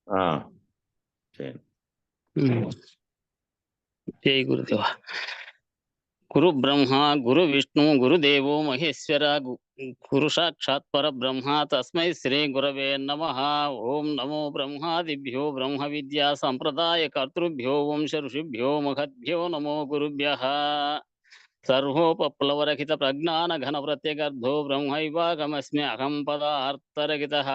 जय गुरुदेव। गुरु ब्रह्मा गुरु विष्णु गुरुदेवो महेश्वर गुरु साक्षात् परब्रह्म तस्मै श्री गुरवे नमः। ओम नमो ब्रह्मादिभ्यो ब्रह्म विद्या संप्रदाय कर्तृभ्यो वंश ऋषिभ्यो महद्भ्यो नमो गुरुभ्यः। सर्वोपप्लवरहित प्रज्ञान घन प्रत्यगर्भो ब्रह्मैवागमस्मि अहं पदार्थरहितः।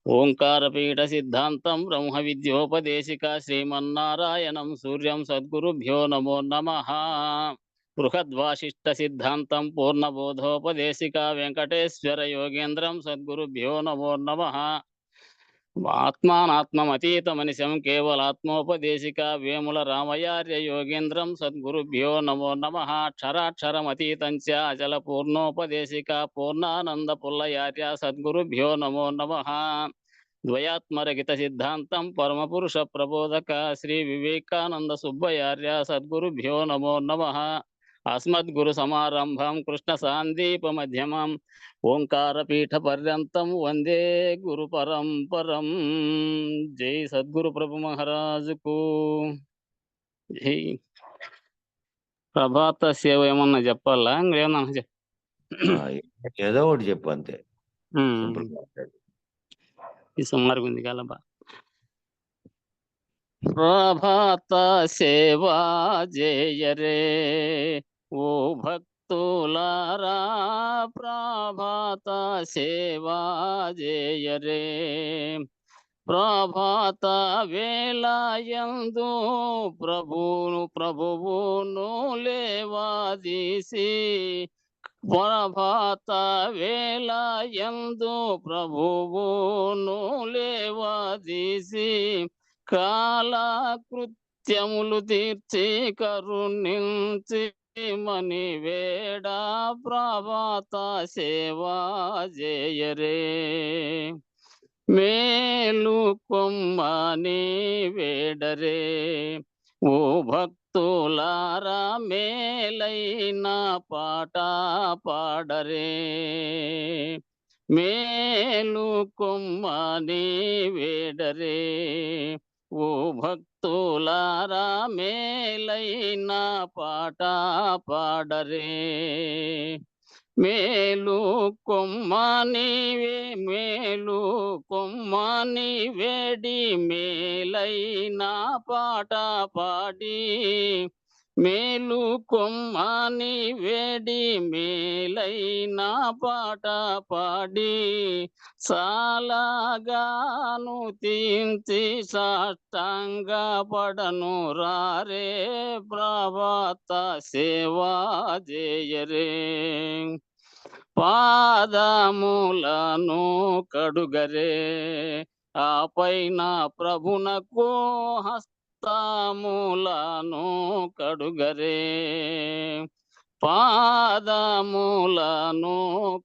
ओंकारपीठ सिद्धांतं ब्रह्म विद्योपदेशिका श्रीमन्नारायणं सूर्यं सद्गुरुभ्यो नमो नमः। बृहद्वासिष्ठ सिद्धांतं पूर्णबोधोपदेशिका वेंकटेश्वर योगेन्द्रं सद्गुरुभ्यो नमो नमः। आत्मानात्मतीतमनिशं केवलात्मोपदेशिका वेमुल रामयार्य योगेन्द्रं सद्गुरुभ्यो नमो नमः। क्षराक्षरमतीतं च अचलपूर्णोपदेशिका पूर्णानंद पुल्लयार्य सद्गुरुभ्यो नमो नमः। द्वयात्मरहित सिद्धांतं परमपुरुष प्रबोधक श्री विवेकानंद सुब्बयार्य सद्गुरुभ्यो नमो नमः। अस्मद्गुरु समारंभं कृष्ण सांदीप मध्यमं ओंकारपीठ पर्यंतं वंदे गुरु परंपरं। जय सद्गुरु प्रभु महाराज को जय। ప్రభాత సేవ ఏమన్నా చెప్పాలా ఇంకేమన్నా ఏదో ఒకటి చెప్పు అంతే. ఈ సుమారు ఉంది కలబా. ప్రభాత సేవా జయరే ఓ భక్తులారా ప్రభాత సేవా జయరే. ప్రభాత వేళయందు ప్రభువును లేవాదీసి ప్రభాత వేళయందు ప్రభువును లేవాదీసి కాలకృత్యములు తీర్చి కరుణించి మని వేడ ప్రభాత సేవా జయరే. మేలు కొమ్మని వేడరే ఓ భక్తులారా మేలైన పాట పాడరే. మేలు కొమ్మని వేడరే ఓ భక్తులారా మేలైన పాట పాడరే. మేలు కొమ్మని మేలు కొమ్మని వేడి మేలైన పాట పాడి మేలు కొమ్మని వేడి మేలైన పాట పాడి సాలగాను తీంచి సాష్టాంగ పడను రారే ప్రభాత సేవా జయరే. పాదములను కడుగరే ఆ పైన ప్రభునకు హస్తములను కడుగరే. పాదములను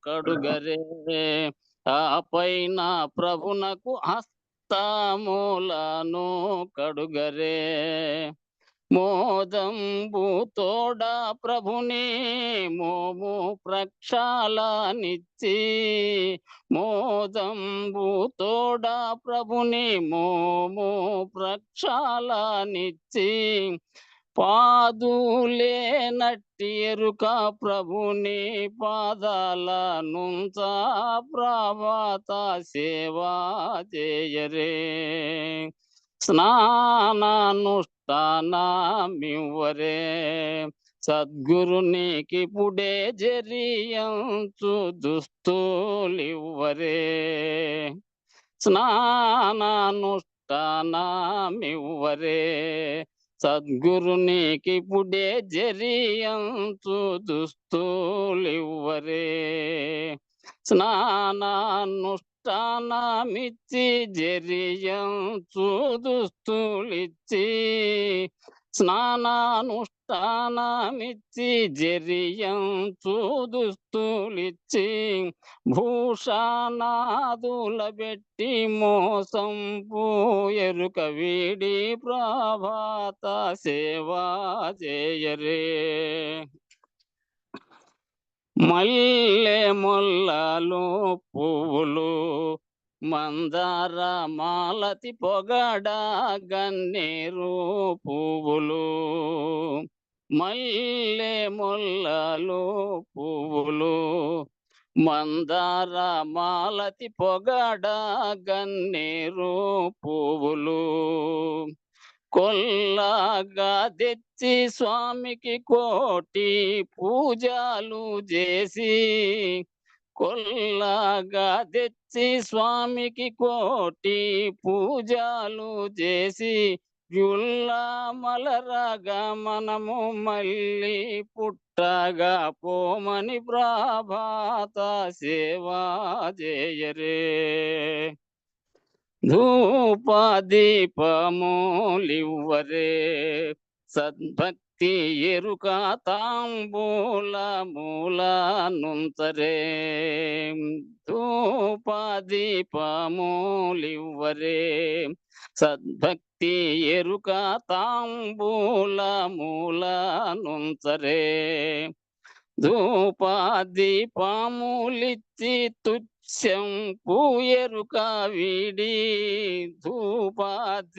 కడుగరే ఆ పైన ప్రభునకు హస్తములను కడుగరే. మోదంబు తోడ ప్రభుని మోము ప్రక్షాళనిచ్చి మోదంబు తోడ ప్రభుని మోము ప్రక్షాళనిచ్చి పాదులే నట్టి ఎరుక ప్రభుని పాదాల నుంచ ప్రభాత సేవా జయరే. స్నానానుష్ఠానమివ్వరే సద్గురునికి పుడే జరియంచు దుస్తులివ్వరే. స్నానానుష్ఠానమివ్వరే సద్గురునికి పుడే జరియంచు దుస్తులివ్వరే. స్నానానుష్ఠానమిచ్చి జరియంచు దుస్తులిచ్చి స్నానానుష్ఠానమిచ్చి జరియంచు దుస్తులిచ్చి భూషణాదుల పెట్టి మోసంపు ఎరుక వీడి ప్రభాత సేవా జయరే. మల్లె మొల్లలు పువ్వులు మందార మాలతి పొగడ గన్నేరు పువ్వులు, మల్లె మొల్లలు పువ్వులు, మందార మాలతి పొగడ గన్నేరు పువ్వులు, కొల్లగా తెచ్చి స్వామికి కోటి పూజలు చేసి, కొల్లగా తెచ్చి స్వామికి కోటి పూజలు చేసి, యుల్లా మలరగా మనము మళ్ళీ పుట్టగా పోమని ప్రభాత సేవా చేయరే. ధూపదీపములివ్వరే, సద్భక్తి ఎరుక తాంబూల మూల నుంచరే. ధూపదీపములివ్వరే, సద్భక్తి ఎరుక తాంబూల మూల నుంచరే. ధూపదీపములిచ్చి తుచ్చం పూయరుక వీడి, ధూపదీపములిచ్చి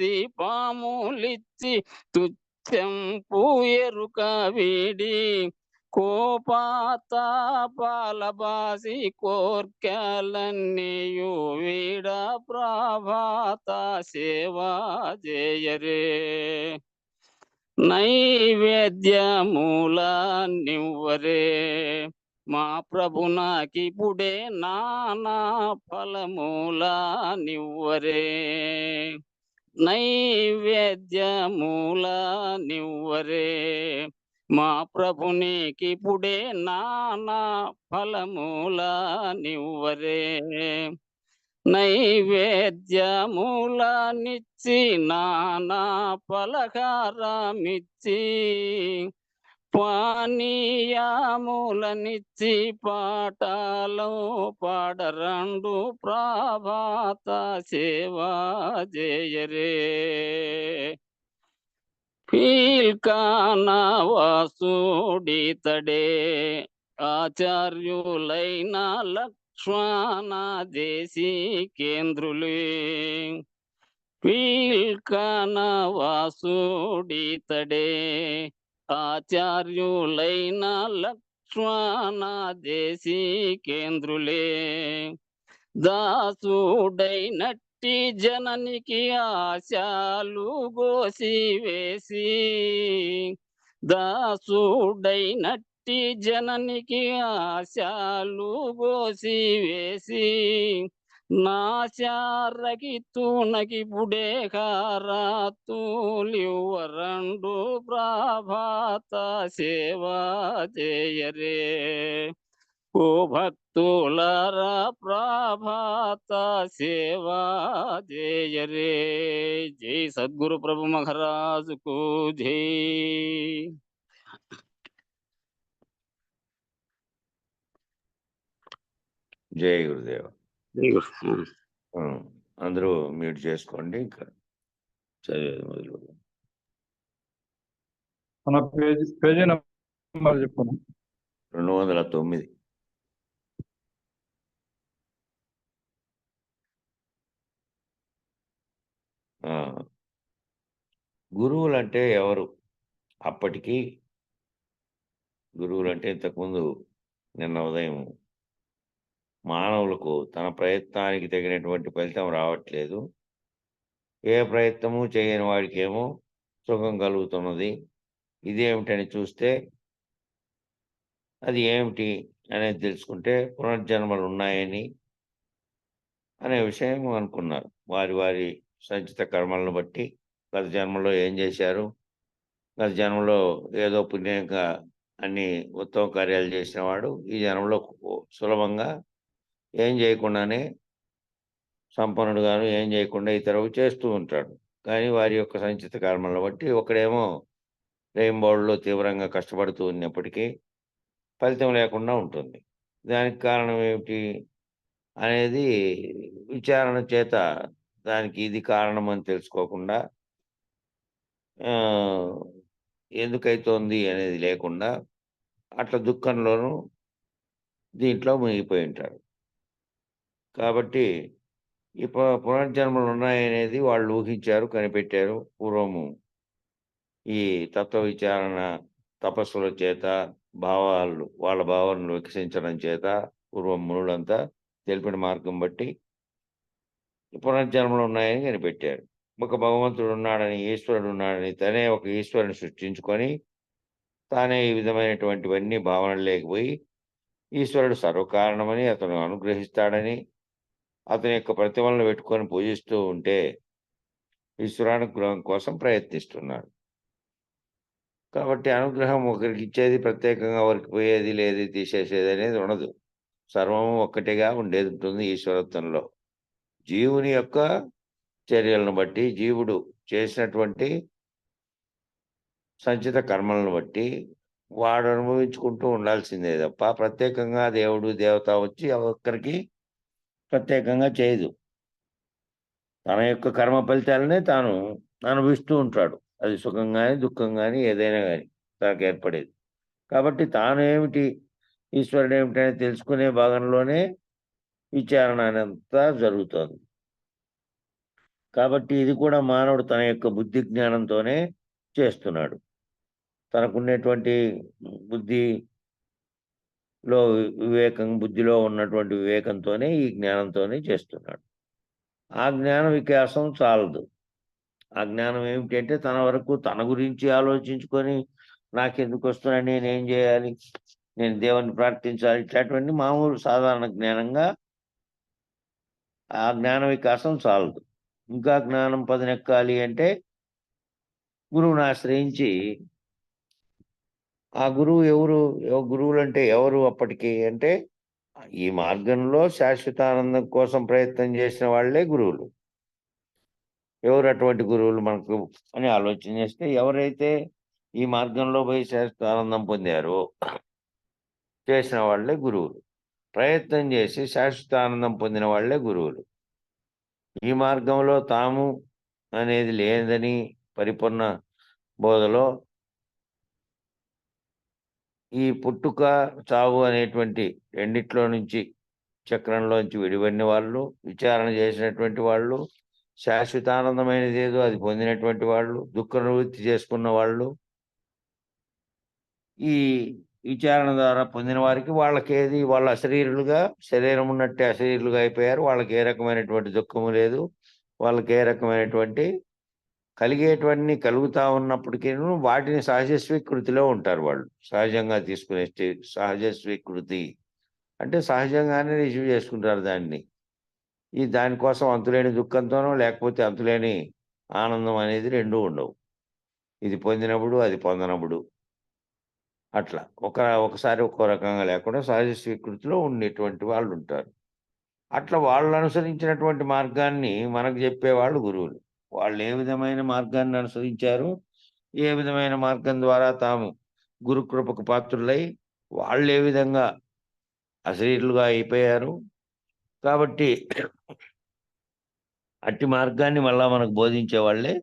తుచ్చం పూయరుక వీడి, కోపాతాపాలబాసి కోర్కెలన్నీయు వీడ ప్రభాత సేవా చేయరే. నైవేద్యమూలనివ్వరే, మా ప్రభునాకిపుడే నానా ఫలమూలనివ్వరే. నైవేద్యమూలనివ్వరే, మా ప్రభునికిపుడే నానా ఫలమూలనివ్వరే. నైవేద్యమూలనిచ్చి నానా పలహారమిచ్చి, పానీయములనిచ్చి పాటలో పాడరండు ప్రభాత సేవా చేయరే. పీల్కానా వాసుడితడే, ఆచార్యులైన లక్ష్మణ దేశికేంద్రులే. పీల్కానా వాసుడితడే, ఆచార్యులైన లక్ష్మణ దేశికేంద్రులే. దాసుడైనట్టి జననికి ఆశలు గోసివేసి, దాసుడైనట్టి జననికి ఆశలు గోసివేసి, నాశారగితునకిపుడే హారతులివ్వరండు ప్రభాత సేవా చేయరే. ఓ భక్తులారా ప్రభాత సేవా చేయరే. జై సద్గురు ప్రభు మహారాజుకు జై. జై గురుదేవ. జై గురు. అందరూ మ్యూట్ చేసుకోండి. ఇంకా చదివేది మొదలు. మన పేజీ నెంబర్ చెప్పండి. 209. గురువులు అంటే ఎవరు? అప్పటికి గురువులు అంటే ఇంతకుముందు నిన్న ఉదయం మానవులకు తన ప్రయత్నానికి తగినటువంటి ఫలితం రావట్లేదు, ఏ ప్రయత్నము చేయని వాడికేమో సుఖం కలుగుతున్నది, ఇదేమిటని చూస్తే అది ఏమిటి అనేది తెలుసుకుంటే పునర్జన్మలు ఉన్నాయని అనే విషయం అనుకున్నారు. వారి వారి సంచిత కర్మలను బట్టి గత జన్మలో ఏం చేశారు, గత జన్మలో ఏదో పుణ్యంగా అన్ని ఉత్తమ కార్యాలు చేసిన వాడు ఈ జన్మలో సులభంగా ఏం చేయకుండానే సంపన్నుడుగాను ఏం చేయకుండా ఇతరులు చేస్తూ ఉంటాడు. కానీ వారి యొక్క సంచిత కర్మలను బట్టి ఒకడేమో రెయిన్బోర్డ్లో తీవ్రంగా కష్టపడుతూ ఉన్నప్పటికీ ఫలితం లేకుండా ఉంటుంది. దానికి కారణం ఏమిటి అనేది విచారణ చేత దానికి ఇది కారణం అని తెలుసుకోకుండా, ఎందుకైతోంది అనేది లేకుండా అట్లా దుఃఖంలోనూ దీంట్లో మునిగిపోయి ఉంటాడు. కాబట్టి ఈ పునర్జన్మలు ఉన్నాయనేది వాళ్ళు ఊహించారు, కనిపెట్టారు. పూర్వము ఈ తత్వ విచారణ, తపస్సుల చేత, వాళ్ళ భావాలను వికసించడం చేత పూర్వం మునులంతా తెలిపిన మార్గం బట్టి ఈ పునర్జన్మలు ఉన్నాయని కనిపెట్టారు. ఒక భగవంతుడు ఉన్నాడని, ఈశ్వరుడు ఉన్నాడని, తనే ఒక ఈశ్వరుని సృష్టించుకొని తానే ఈ విధమైనటువంటివన్నీ భావనలు లేకపోయి ఈశ్వరుడు సర్వకారణమని, అతను అనుగ్రహిస్తాడని, అతని యొక్క ప్రతిమలను పెట్టుకొని పూజిస్తూ ఉంటే ఈశ్వరానుగ్రహం కోసం ప్రయత్నిస్తున్నాడు. కాబట్టి అనుగ్రహం ఒకరికి ఇచ్చేది ప్రత్యేకంగా ఒకరికి పోయేది లేదు, తీసేసేది అనేది ఉండదు. సర్వము ఒక్కటిగా ఉండేది ఉంటుంది ఈశ్వరత్వంలో. జీవుని యొక్క చర్యలను బట్టి, జీవుడు చేసినటువంటి సంచిత కర్మలను బట్టి వాడు అనుభవించుకుంటూ ఉండాల్సిందే తప్ప ప్రత్యేకంగా దేవుడు, దేవత వచ్చి ఒక్కరికి ప్రత్యేకంగా చేయదు. తన యొక్క కర్మ ఫలితాలనే తాను అనుభవిస్తూ ఉంటాడు. అది సుఖం గాని, దుఃఖం గాని, ఏదైనా గాని తనకు ఏర్పడేది. కాబట్టి తాను ఏమిటి, ఈశ్వరుడు ఏమిటని తెలుసుకునే భాగంలోనే విచారణ అంతా జరుగుతోంది. కాబట్టి ఇది కూడా మానవుడు తన యొక్క బుద్ధి జ్ఞానంతోనే చేస్తున్నాడు. తనకున్నటువంటి బుద్ధిలో బుద్ధిలో ఉన్నటువంటి వివేకంతోనే, ఈ జ్ఞానంతోనే చేస్తున్నాడు. ఆ జ్ఞాన వికాసం చాలదు. ఆ జ్ఞానం ఏమిటంటే తన వరకు తన గురించి ఆలోచించుకొని నాకెందుకు వస్తున్నాయి, నేనేం చేయాలి, నేను దేవుణ్ణి ప్రార్థించాలి, ఇట్లాంటివన్నీ మామూలు సాధారణ జ్ఞానంగా ఆ జ్ఞాన వికాసం చాలదు. ఇంకా జ్ఞానం పదునెక్కాలి అంటే గురువుని ఆశ్రయించి, ఆ గురువు ఎవరు, గురువులంటే ఎవరు అప్పటికి అంటే ఈ మార్గంలో శాశ్వతానందం కోసం ప్రయత్నం చేసిన వాళ్ళే గురువులు. ఎవరు అటువంటి గురువులు మనకు అని ఆలోచన చేస్తే, ఎవరైతే ఈ మార్గంలో పోయి శాశ్వతానందం పొందారో చేసిన వాళ్ళే గురువులు. ప్రయత్నం చేసి శాశ్వతానందం పొందిన వాళ్ళే గురువులు. ఈ మార్గంలో తాము అనేది లేదని పరిపూర్ణ బోధలో ఈ పుట్టుక, చావు అనేటువంటి రెండిట్లో నుంచి, చక్రంలోంచి విడిపడిన వాళ్ళు, విచారణ చేసినటువంటి వాళ్ళు, శాశ్వతానందమైనది ఏదో అది పొందినటువంటి వాళ్ళు, దుఃఖ నివృత్తి చేసుకున్న వాళ్ళు, ఈ విచారణ ద్వారా పొందిన వారికి వాళ్ళకేది, వాళ్ళ అశరీరులుగా, శరీరం ఉన్నట్టే అశరీరులుగా అయిపోయారు. వాళ్ళకి ఏ రకమైనటువంటి దుఃఖము లేదు. వాళ్ళకి ఏ రకమైనటువంటి కలిగేటువంటి కలుగుతా ఉన్నప్పటికీ వాటిని సహజ స్వీకృతిలో ఉంటారు వాళ్ళు. సహజంగా తీసుకునే సహజ స్వీకృతి అంటే సహజంగానే రిసీవ్ చేసుకుంటారు దాన్ని. దానికోసం అంతులేని దుఃఖంతోనో లేకపోతే అంతులేని ఆనందం అనేది రెండూ ఉండవు. ఇది పొందినప్పుడు, అది పొందనప్పుడు అట్లా ఒకసారి ఒక్కో రకంగా లేకుండా సహజ స్వీకృతిలో ఉండేటువంటి వాళ్ళు ఉంటారు. అట్లా వాళ్ళు అనుసరించినటువంటి మార్గాన్ని మనకు చెప్పేవాళ్ళు గురువులు. వాళ్ళు ఏ విధమైన మార్గాన్ని అనుసరించారు, ఏ విధమైన మార్గం ద్వారా తాము గురుకృపకు పాత్రులై వాళ్ళు ఏ విధంగా అశరీరులుగా అయిపోయారు. కాబట్టి అట్టి మార్గాన్ని మళ్ళా మనకు బోధించే వాళ్ళే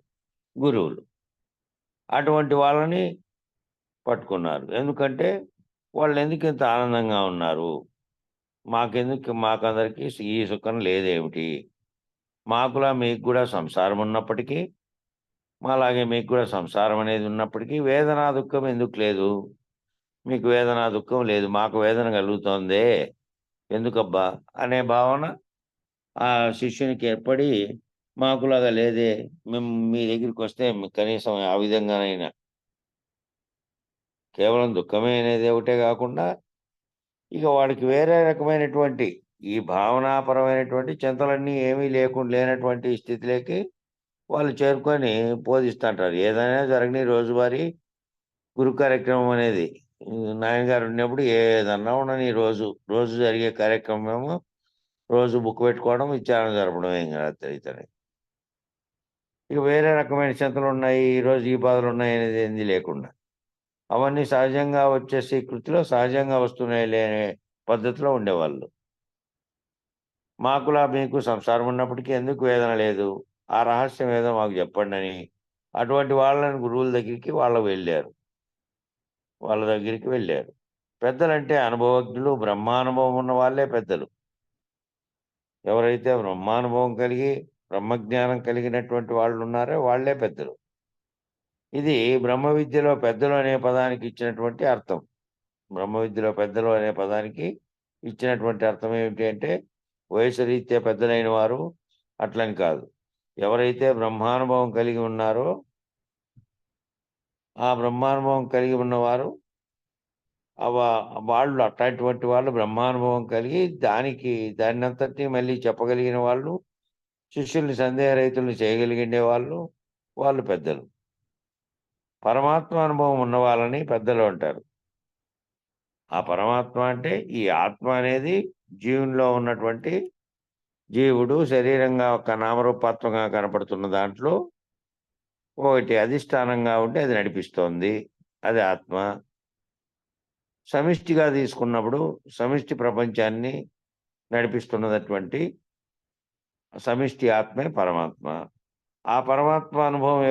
గురువులు. అటువంటి వాళ్ళని పట్టుకున్నారు. ఎందుకంటే వాళ్ళు ఎందుకు ఇంత ఆనందంగా ఉన్నారు, మాకందరికీ ఈ సుఖం లేదేమిటి, మాకులా మీకు కూడా సంసారం ఉన్నప్పటికీ, మాలాగే మీకు కూడా సంసారం అనేది ఉన్నప్పటికీ వేదన దుఃఖం ఎందుకు లేదు, మీకు వేదన దుఃఖం లేదు, మాకు వేదన కలుగుతోందే ఎందుకబ్బా అనే భావన ఆ శిష్యునికి ఏర్పడి, మాకులాగా లేదే, మేము మీ దగ్గరికి వస్తే కనీసం ఆ విధంగానైనా కేవలం దుఃఖమే అనేది ఒకటే కాకుండా ఇక వాడికి వేరే రకమైనటువంటి ఈ భావనాపరమైనటువంటి చింతలన్నీ ఏమీ లేనటువంటి స్థితిలోకి వాళ్ళు చేరుకొని బోధిస్తుంటారు. ఏదైనా జరగని రోజువారీ గురు కార్యక్రమం అనేది నాయనగారు ఉన్నప్పుడు ఏదన్నా ఉండని రోజు జరిగే కార్యక్రమం రోజు బుక్ పెట్టుకోవడం, విచారణ జరపడం ఏం కాదు ఇతని. ఇక వేరే రకమైన చింతలు ఉన్నాయి, ఈరోజు ఈ బాధలు ఉన్నాయి అనేది ఏంది లేకుండా అవన్నీ సహజంగా వచ్చే స్వీకృతిలో సహజంగా వస్తున్నాయి లేని పద్ధతిలో ఉండేవాళ్ళు. మాకులా మీకు సంసారం ఉన్నప్పటికీ ఎందుకు వేదన లేదు, ఆ రహస్యం ఏదో మాకు చెప్పండి అని అటువంటి వాళ్ళని గురువుల దగ్గరికి వాళ్ళ దగ్గరికి వెళ్ళారు. పెద్దలంటే అనుభవజ్ఞులు, బ్రహ్మానుభవం ఉన్న వాళ్ళే పెద్దలు. ఎవరైతే బ్రహ్మానుభవం కలిగి బ్రహ్మజ్ఞానం కలిగినటువంటి వాళ్ళు ఉన్నారో వాళ్ళే పెద్దలు. ఇది బ్రహ్మ విద్యలో పెద్దలు అనే పదానికి ఇచ్చినటువంటి అర్థం. బ్రహ్మ విద్యలో పెద్దలు అనే పదానికి ఇచ్చినటువంటి అర్థం ఏమిటి అంటే, వయసు రీత్యా పెద్దలైన వారు అట్లని కాదు. ఎవరైతే బ్రహ్మానుభవం కలిగి ఉన్నారో ఆ బ్రహ్మానుభవం కలిగి ఉన్నవారు వాళ్ళు అట్లాంటి వాళ్ళు బ్రహ్మానుభవం కలిగి దాన్నంతటినీ మళ్ళీ చెప్పగలిగిన వాళ్ళు, శిష్యుల్ని సందేహరహితుల్ని చేయగలిగే వాళ్ళు పెద్దలు. పరమాత్మ అనుభవం ఉన్న వాళ్ళని పెద్దలు అంటారు. ఆ పరమాత్మ అంటే ఈ ఆత్మ అనేది జీవునిలో ఉన్నటువంటి జీవుడు శరీరంగా ఒక నామరూపాత్మకంగా కనపడుతున్న దాంట్లో ఒకటి అధిష్టానంగా ఉండి అది నడిపిస్తోంది. అది ఆత్మ. సమిష్టిగా తీసుకున్నప్పుడు సమిష్టి ప్రపంచాన్ని నడిపిస్తున్నటువంటి సమిష్టి ఆత్మే పరమాత్మ. ఆ పరమాత్మ అనుభవం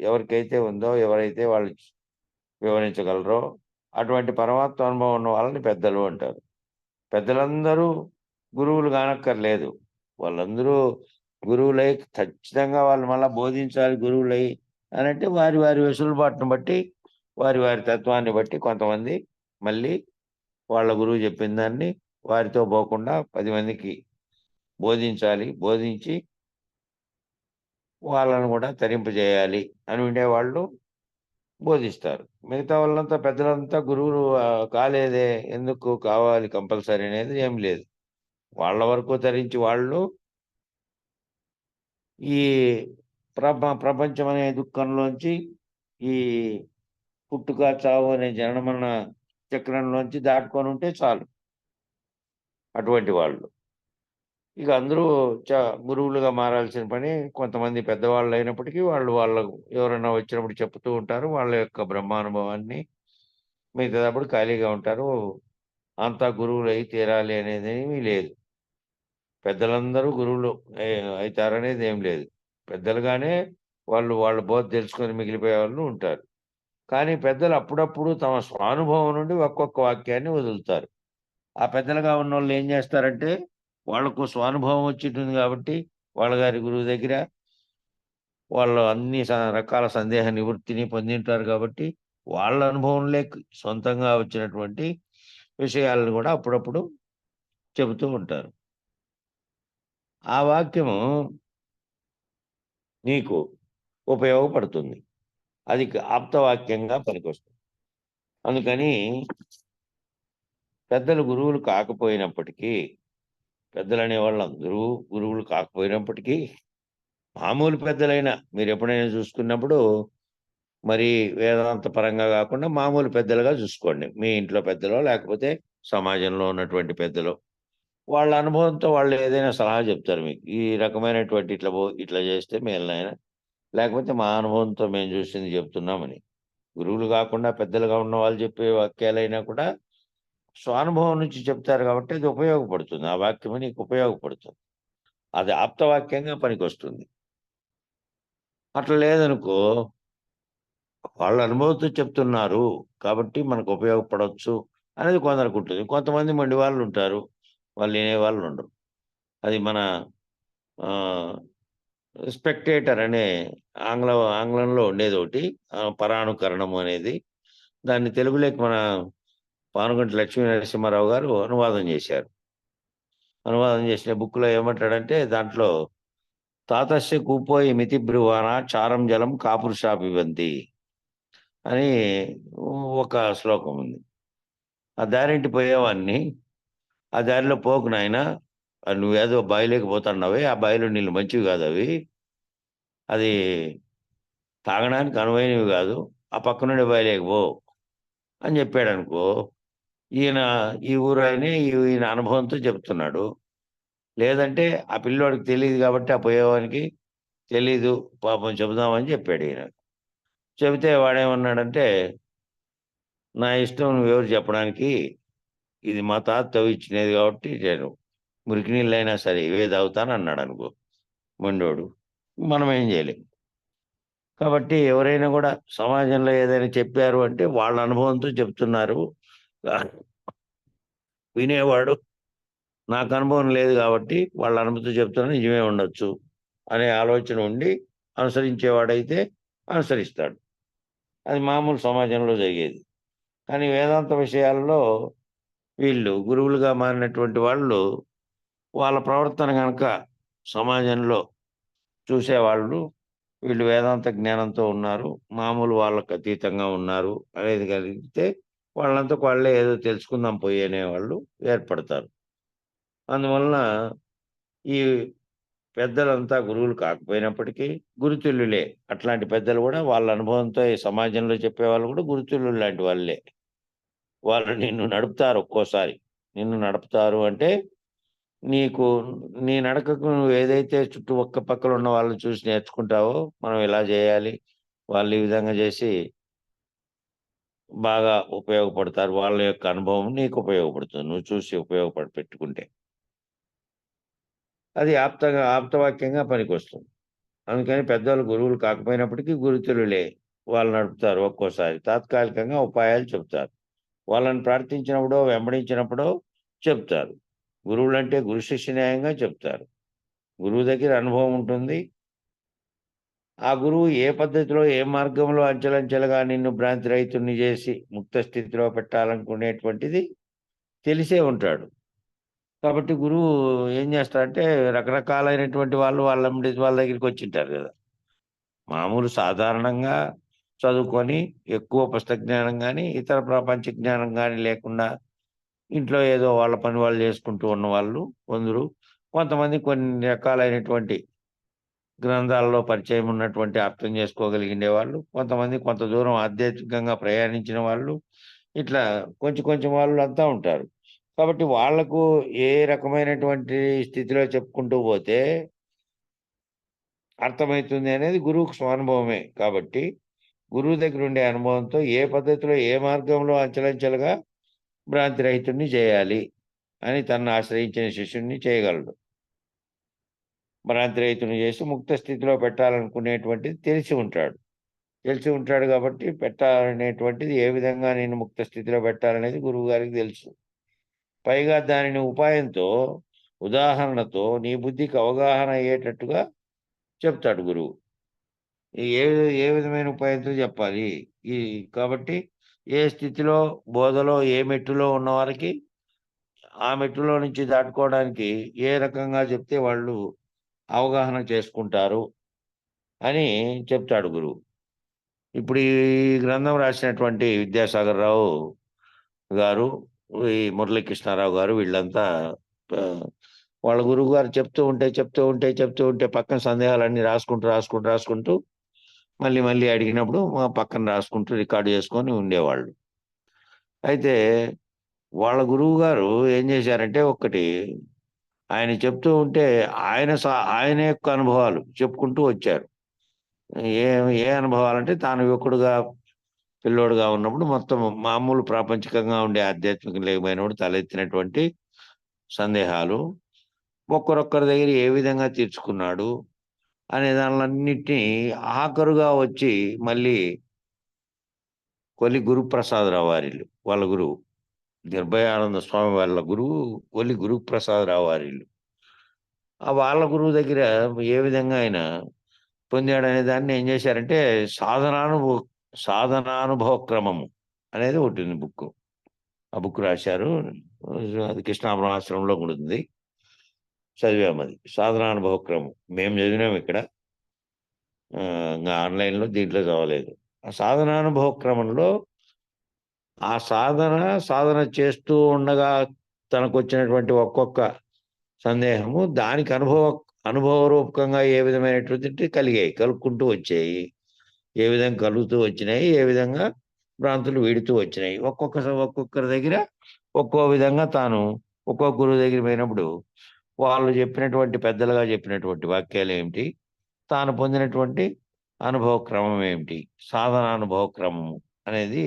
ఎవరికైతే ఉందో, ఎవరైతే వాళ్ళు వివరించగలరో అటువంటి పరమాత్మ అనుభవం ఉన్న వాళ్ళని పెద్దలు అంటారు. పెద్దలందరూ గురువులు కానక్కర్లేదు. వాళ్ళందరూ గురువులై ఖచ్చితంగా వాళ్ళు మళ్ళా బోధించాలి గురువులై అనంటే వారి వారి వెసులుబాటును బట్టి, వారి వారి తత్వాన్ని బట్టి కొంతమంది మళ్ళీ వాళ్ళ గురువు చెప్పిన దాన్ని వారితో పోకుండా 10 మందికి బోధించాలి. బోధించి వాళ్ళను కూడా తరింపజేయాలి అని ఉండేవాళ్ళు బోధిస్తారు. మిగతా వాళ్ళంతా పెద్దలంతా గురువులు కాలేదే, ఎందుకు కావాలి కంపల్సరీ అనేది ఏం లేదు. వాళ్ళ వరకు తరించి వాళ్ళు ఈ ప్రపంచం అనే దుఃఖంలోంచి, ఈ పుట్టుక చావు అనే జనన మరణ చక్రంలోంచి దాటుకొని ఉంటే చాలు అటువంటి వాళ్ళు. ఇక అందరూ గురువులుగా మారాల్సిన పని కొంతమంది పెద్దవాళ్ళు అయినప్పటికీ వాళ్ళకు ఎవరైనా వచ్చినప్పుడు చెప్తూ ఉంటారు. వాళ్ళ యొక్క బ్రహ్మానుభవాన్ని. మిగతాదప్పుడు ఖాళీగా ఉంటారు. అంతా గురువులు అయి తీరాలి అనేది ఏమీ లేదు. పెద్దలందరూ గురువులు అయితారనేది ఏం లేదు. పెద్దలుగానే వాళ్ళ బోధ తెలుసుకొని మిగిలిపోయే వాళ్ళు ఉంటారు. కానీ పెద్దలు అప్పుడప్పుడు తమ స్వానుభవం నుండి ఒక్కొక్క వాక్యాన్ని వదులుతారు. ఆ పెద్దలుగా ఉన్నోళ్ళు ఏం చేస్తారంటే, వాళ్ళకు స్వానుభవం వచ్చింటుంది కాబట్టి వాళ్ళ గారి గురువు దగ్గర వాళ్ళు అన్ని రకాల సందేహ నివృత్తిని పొందింటారు కాబట్టి వాళ్ళ అనుభవంలో సొంతంగా వచ్చినటువంటి విషయాలను కూడా అప్పుడప్పుడు చెబుతూ ఉంటారు. ఆ వాక్యము నీకు ఉపయోగపడుతుంది. అది ఆప్తవాక్యంగా పనికొస్తుంది. అందుకని పెద్దలు గురువులు కాకపోయినప్పటికీ, పెద్దలనే వాళ్ళందరూ గురువులు కాకపోయినప్పటికీ, మామూలు పెద్దలైనా మీరు ఎప్పుడైనా చూసుకున్నప్పుడు మరి వేదాంత పరంగా కాకుండా మామూలు పెద్దలుగా చూసుకోండి. మీ ఇంట్లో పెద్దలో లేకపోతే సమాజంలో ఉన్నటువంటి పెద్దలో. వాళ్ళ అనుభవంతో వాళ్ళు ఏదైనా సలహా చెప్తారు మీకు. ఈ రకమైనటువంటి ఇట్లా చేస్తే మేలు నాయన, లేకపోతే మా అనుభవంతో మేము చూసింది చెప్తున్నామని. గురువులు కాకుండా పెద్దలుగా ఉన్న వాళ్ళు చెప్పే వాక్యాలైనా కూడా స్వానుభవం నుంచి చెప్తారు కాబట్టి అది ఉపయోగపడుతుంది. ఆ వాక్యం నీకు ఉపయోగపడుతుంది. అది ఆప్తవాక్యంగా పనికొస్తుంది. అట్లా లేదనుకో, వాళ్ళ అనుభవంతో చెప్తున్నారు కాబట్టి మనకు ఉపయోగపడవచ్చు అనేది కొందరికి ఉంటుంది. కొంతమంది మొండి వాళ్ళు ఉంటారు. వాళ్ళు వినేవాళ్ళు ఉండరు. అది మన స్పెక్టేటర్ అనే ఆంగ్లంలో ఉండేదోటి. పరానుకరణము అనేది. దాన్ని తెలుగులోకి మన పానుగంటి లక్ష్మీ నరసింహారావు గారు అనువాదం చేశారు. అనువాదం చేసిన బుక్‌లో ఏమంటాడంటే దాంట్లో తాతస్య కూపోయి మితి బ్రువాణ చారం జలం కాపురుషా పిబంతి అని ఒక శ్లోకం ఉంది. ఆ దారింటి పోయేవాడిని, ఆ దారిలో పోకు నాయనా, నువ్వేదో బావిలోకి పోతున్నావే, ఆ బావిలో నీళ్ళు మంచివి కాదవి. అది తాగడానికి అనువైనవి కాదు. ఆ పక్కనుండే బావిలోకి పో అని చెప్పాడనుకో, ఈయన ఈ ఊరాయనే ఈయన అనుభవంతో చెప్తున్నాడు. లేదంటే ఆ పిల్లోడికి తెలీదు కాబట్టి ఆ పోయేవానికి తెలీదు, పాపం చెబుదామని చెప్పాడు ఈయన. చెబితే వాడేమన్నాడంటే, నా ఇష్టం నువ్వెవరు చెప్పడానికి, ఇది మా తాత తవ్విచ్చినది కాబట్టి నేను మురికి నీళ్ళైనా సరే ఇవే తాగుతానన్నాడనుకో మొండోడు. మనం ఏం చేయలేం. కాబట్టి ఎవరైనా కూడా సమాజంలో ఏదైనా చెప్పారు అంటే వాళ్ళ అనుభవంతో చెప్తున్నారు. వినేవాడు నాకు అనుభవం లేదు కాబట్టి వాళ్ళ అనుమతి చెప్తున్నా నిజమే ఉండొచ్చు అనే ఆలోచన ఉండి అనుసరించేవాడైతే అనుసరిస్తాడు. అది మామూలు సమాజంలో జరిగేది. కానీ వేదాంత విషయాల్లో వీళ్ళు గురువులుగా మారినటువంటి వాళ్ళు వాళ్ళ ప్రవర్తన గనక సమాజంలో చూసేవాళ్ళు వీళ్ళు వేదాంత జ్ఞానంతో ఉన్నారు, మామూలు వాళ్ళకి అతీతంగా ఉన్నారు అనేది కలిగితే వాళ్ళంతకు వాళ్ళే ఏదో తెలుసుకుందాం పోయి అనేవాళ్ళు ఏర్పడతారు. అందువలన ఈ పెద్దలంతా గురువులు కాకపోయినప్పటికీ గురుతుల్యులే. అట్లాంటి పెద్దలు కూడా వాళ్ళ అనుభవంతో ఈ సమాజంలో చెప్పేవాళ్ళు కూడా గురుతుల్యులు లాంటి వాళ్ళే. వాళ్ళు నిన్ను నడుపుతారు ఒక్కోసారి. నిన్ను నడుపుతారు అంటే నీకు నీ నడకకు నువ్వు ఏదైతే పక్కల ఉన్న వాళ్ళని చూసి నేర్చుకుంటావో, మనం ఇలా చేయాలి, వాళ్ళు ఈ విధంగా చేసి బాగా ఉపయోగపడతారు. వాళ్ళ యొక్క అనుభవం నీకు ఉపయోగపడుతుంది. నువ్వు చూసి పెట్టుకుంటే. అది ఆప్తవాక్యంగా పనికొస్తుంది. అందుకని పెద్దలు గురువులు కాకపోయినప్పటికీ గురుతుల్యులే. వాళ్ళు నడుపుతారు ఒక్కోసారి. తాత్కాలికంగా ఉపాయాలు చెప్తారు. వాళ్ళని ప్రార్థించినప్పుడో, వెంబడించినప్పుడో చెప్తారు. గురువులంటే గురు శిష్య న్యాయంగా చెప్తారు. గురువు దగ్గర అనుభవం ఉంటుంది. ఆ గురువు ఏ పద్ధతిలో, ఏ మార్గంలో అంచెలంచెలుగా నిన్ను భ్రాంతి రహితుడిని చేసి ముక్త స్థితిలో పెట్టాలనుకునేటువంటిది తెలిసే ఉంటాడు. కాబట్టి గురువు ఏం చేస్తాడంటే రకరకాలైనటువంటి వాళ్ళు వాళ్ళ దగ్గరికి వచ్చింటారు కదా! మామూలు సాధారణంగా చదువుకొని ఎక్కువ పుస్తక జ్ఞానం గాని, ఇతర ప్రపంచ జ్ఞానం గాని లేకుండా ఇంట్లో ఏదో వాళ్ళ పని వాళ్ళు చేసుకుంటూ ఉన్నవాళ్ళు కొందరు. కొంతమంది కొన్ని రకాలైనటువంటి గ్రంథాలలో పరిచయం ఉన్నటువంటి అర్థం చేసుకోగలిగిన వాళ్ళు, కొంతమంది కొంత దూరం ఆధ్యాత్మికంగా ప్రయాణించిన వాళ్ళు, ఇట్లా కొంచెం కొంచెం వాళ్ళు అంతా ఉంటారు. కాబట్టి వాళ్ళకు ఏ రకమైనటువంటి స్థితిలో చెప్పుకుంటూ పోతే అర్థమైతుంది అనేది గురువుకు స్వానుభవమే. కాబట్టి గురువు దగ్గర ఉండే అనుభవంతో ఏ పద్ధతిలో, ఏ మార్గంలో అంచెలంచెలుగా భ్రాంతి రహితుడిని చేయాలి అని తనను ఆశ్రయించిన శిష్యుడిని చేయగలడు. భ్రాంతి రహితుడిని చేసి ముక్త స్థితిలో పెట్టాలనుకునేటువంటిది తెలిసి ఉంటాడు. తెలిసి ఉంటాడు కాబట్టి పెట్టాలనేటువంటిది ఏ విధంగా నేను ముక్త స్థితిలో పెట్టాలనేది గురువుగారికి తెలుసు. పైగా దానిని ఉపాయంతో, ఉదాహరణతో నీ బుద్ధికి అవగాహన అయ్యేటట్టుగా చెప్తాడు గురువు. ఏ ఏ విధమైన ఉపాయంతో చెప్పాలి. ఈ కాబట్టి ఏ స్థితిలో, బోధలో, ఏ మెట్టులో ఉన్నవారికి ఆ మెట్టులో నుంచి దాటుకోవడానికి ఏ రకంగా చెప్తే వాళ్ళు అవగాహన చేసుకుంటారు అని చెప్తాడు గురువు. ఇప్పుడు ఈ గ్రంథం రాసినటువంటి విద్యాసాగర్ రావు గారు, ఈ మురళీకృష్ణారావు గారు వీళ్ళంతా ఆహ్, వాళ్ళ గురువుగారు చెప్తూ ఉంటే పక్కన సందేహాలన్నీ రాసుకుంటూ మళ్ళీ మళ్ళీ అడిగినప్పుడు పక్కన రాసుకుంటూ రికార్డ్ చేసుకొని ఉండేవాళ్ళు. అయితే వాళ్ళ గురువుగారు ఏం చేశారంటే ఒక్కటి ఆయన చెప్తూ ఉంటే ఆయన యొక్క అనుభవాలు చెప్పుకుంటూ వచ్చారు. ఏ ఏ అనుభవాలంటే తాను యువకుడుగా, పిల్లోడుగా ఉన్నప్పుడు మొత్తం మామూలు ప్రాపంచికంగా ఉండే ఆధ్యాత్మికం లేకపోయినప్పుడు తలెత్తినటువంటి సందేహాలు, ఒక్కరొక్కరి దగ్గర ఏ విధంగా తీర్చుకున్నాడు అనే దానిలన్నిటిని ఆఖరుగా వచ్చి మళ్ళీ కొల్లి గురుప్రసాదరావు వారిల్లు వాళ్ళ గురువు. నిర్భయానంద స్వామి వాళ్ళ గురువు కొల్లి గురుప్రసాదరావు వారిల్లు. వాళ్ళ గురువు దగ్గర ఏ విధంగా ఆయన పొందాడనే దాన్ని ఏం చేశారంటే సాధనానుభవ క్రమము అనేది ఒకటుంది బుక్కు. ఆ బుక్ రాశారు. అది కృష్ణాపురం ఆశ్రమంలో కూడా ఉంది. చదివామది. సాధనానుభవ క్రమం. మేము చదివినాం ఇక్కడ. ఇంగా ఆన్‌లైన్‌లో దీంట్లో చదవలేదు. ఆ సాధనానుభవ క్రమంలో ఆ సాధన చేస్తూ ఉండగా తనకొచ్చినటువంటి ఒక్కొక్క సందేహము దానికి అనుభవరూపకంగా ఏ విధమైనటువంటివి కలిగాయి. కలుక్కుంటూ వచ్చాయి. ఏ విధంగా కలుగుతూ వచ్చినాయి, ఏ విధంగా భ్రాంతులు వీడుతూ వచ్చినాయి. ఒక్కొక్కరి దగ్గర ఒక్కో విధంగా తాను ఒక్కో గురువు దగ్గరికి పోయినప్పుడు వాళ్ళు చెప్పినటువంటి పెద్దలుగా చెప్పినటువంటి వాక్యాలేమిటి? తాను పొందినటువంటి అనుభవ క్రమం ఏమిటి? సాధనానుభవ క్రమము అనేది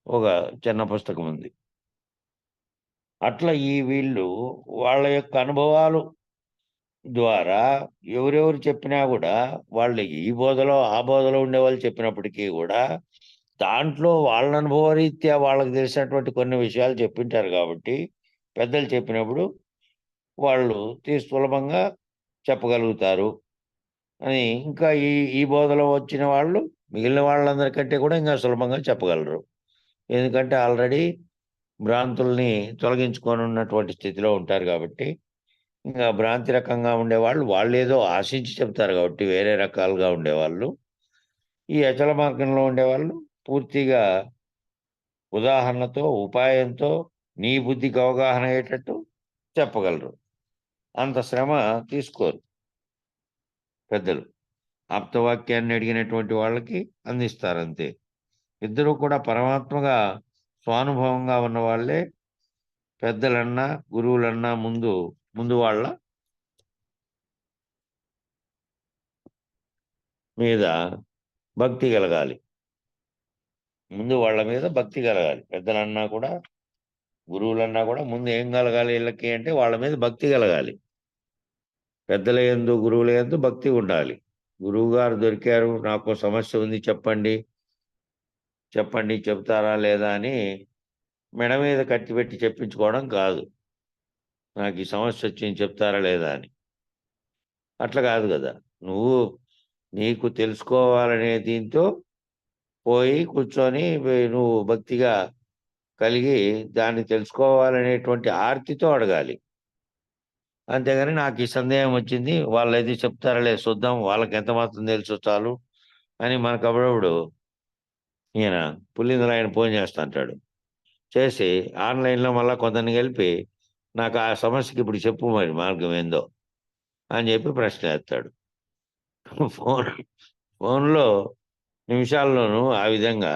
ఒక చిన్న పుస్తకం ఉంది. అట్లా వీళ్ళు వాళ్ళ యొక్క అనుభవాలు ద్వారా ఎవరెవరు చెప్పినా గూడా వాళ్ళు ఈ బోధలో, ఆ బోధలో ఉండేవాళ్ళు చెప్పినప్పటికీ గూడా దాంట్లో వాళ్ళ అనుభవరీత్యా వాళ్ళకి తెలిసినటువంటి కొన్ని విషయాలు చెప్పింటారు గాబట్టి, పెద్దలు చెప్పినప్పుడు వాళ్ళు సులభంగా చెప్పగలుగుతారు అని, ఇంకా ఈ ఈ బోధలో వచ్చిన వాళ్ళు మిగిలిన వాళ్ళందరికంటే కూడా ఇంకా సులభంగా చెప్పగలరు. ఎందుకంటే ఆల్రెడీ భ్రాంతుల్ని తొలగించుకొని ఉన్నటువంటి స్థితిలో ఉంటారు కాబట్టి, ఇంకా భ్రాంతి రకంగా ఉండేవాళ్ళు వాళ్ళేదో ఆశించి చెప్తారు కాబట్టి వేరే రకాలుగా ఉండేవాళ్ళు. ఈ అచల మార్గంలో ఉండేవాళ్ళు పూర్తిగా ఉదాహరణతో, ఉపాయంతో నీ బుద్ధికి అవగాహన అయ్యేటట్టు చెప్పగలరు. అంత శ్రమ తీసుకోరు పెద్దలు. ఆప్తవాక్యాన్ని అడిగినటువంటి వాళ్ళకి అందిస్తారంతే. ఇద్దరూ కూడా పరమాత్మగా స్వానుభవంగా ఉన్నవాళ్ళే. పెద్దలన్నా, గురువులన్నా ముందు వాళ్ళ మీద భక్తి కలగాలి. ముందు వాళ్ళ మీద భక్తి కలగాలి. పెద్దలన్నా కూడా, గురువులన్నా కూడా ముందు ఏం కలగాలి వీళ్ళకి అంటే వాళ్ళ మీద భక్తి కలగాలి. పెద్దల యందు, గురువుల యందు భక్తి ఉండాలి. గురువుగారు దొరికారు, నాకో సమస్య ఉంది చెప్పండి, చెప్తారా లేదా అని మెడ మీద కత్తి పెట్టి చెప్పించుకోవడం కాదు. నాకు ఈ సమస్య వచ్చింది చెప్తారా లేదా అని. అట్లా కాదు కదా. నీకు తెలుసుకోవాలనే దీంతో పోయి కూర్చొని నువ్వు భక్తిగా కలిగి దాన్ని తెలుసుకోవాలనేటువంటి ఆర్తితో అడగాలి. అంతేగాని నాకు ఈ సందేహం వచ్చింది, వాళ్ళైతే చెప్తారా లేదు చూద్దాం, వాళ్ళకి ఎంత మాత్రం తెలుసో చాలు అని మనకు అప్పుడప్పుడు ఈయన పుల్లిందులు ఆయన ఫోన్ చేస్తా అంటాడు. చేసి ఆన్లైన్లో మళ్ళీ కొందరిని కలిపి నాకు ఆ సమస్యకి ఇప్పుడు చెప్పు మరి మార్గం ఏందో అని చెప్పి ప్రశ్న వేస్తాడు. ఫోన్లో నిమిషాల్లోనూ ఆ విధంగా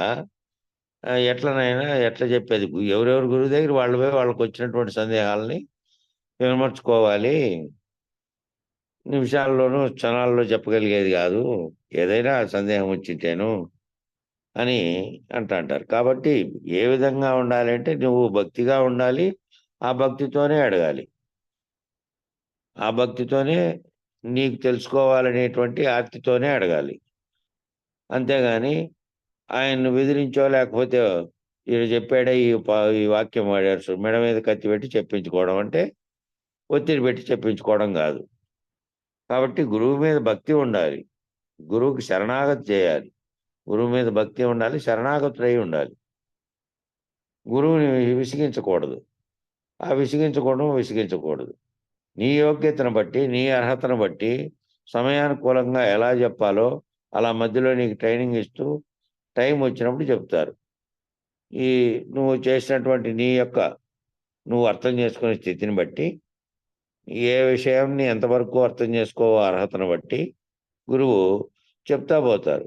ఎట్లా చెప్పేది, ఎవరెవరు గురువు దగ్గర వాళ్ళు పోయి వాళ్ళకి వచ్చినటువంటి సందేహాలని విమర్చుకోవాలి. నిమిషాల్లోనూ క్షణాల్లో చెప్పగలిగేది కాదు, ఏదైనా సందేహం వచ్చింటేను అని అంటారు. కాబట్టి ఏ విధంగా ఉండాలి అంటే నువ్వు భక్తిగా ఉండాలి, ఆ భక్తితోనే అడగాలి, ఆ భక్తితోనే నీకు తెలుసుకోవాలనేటువంటి ఆర్తితోనే అడగాలి. అంతేగాని ఆయన్ను బెదిరించో లేకపోతే ఈయన చెప్పాడే ఈ వాక్యం వాడారు మెడ మీద కత్తి పెట్టి చెప్పించుకోవడం అంటే ఒత్తిడి పెట్టి చెప్పించుకోవడం కాదు. కాబట్టి గురువు మీద భక్తి ఉండాలి, గురువుకి శరణాగతి చేయాలి. గురువు మీద భక్తి ఉండాలి, శరణాగతులై ఉండాలి. గురువుని విసిగించకూడదు. ఆ విసిగించకూడదు. నీ యోగ్యతను బట్టి, నీ అర్హతను బట్టి సమయానుకూలంగా ఎలా చెప్పాలో అలా మధ్యలో నీకు ట్రైనింగ్ ఇస్తూ టైం వచ్చినప్పుడు చెప్తారు. నువ్వు చేసినటువంటి నువ్వు అర్థం చేసుకునే స్థితిని బట్టి, ఏ విషయాన్ని ఎంతవరకు అర్థం చేసుకోవో అర్హతను బట్టి గురువు చెప్తా పోతారు.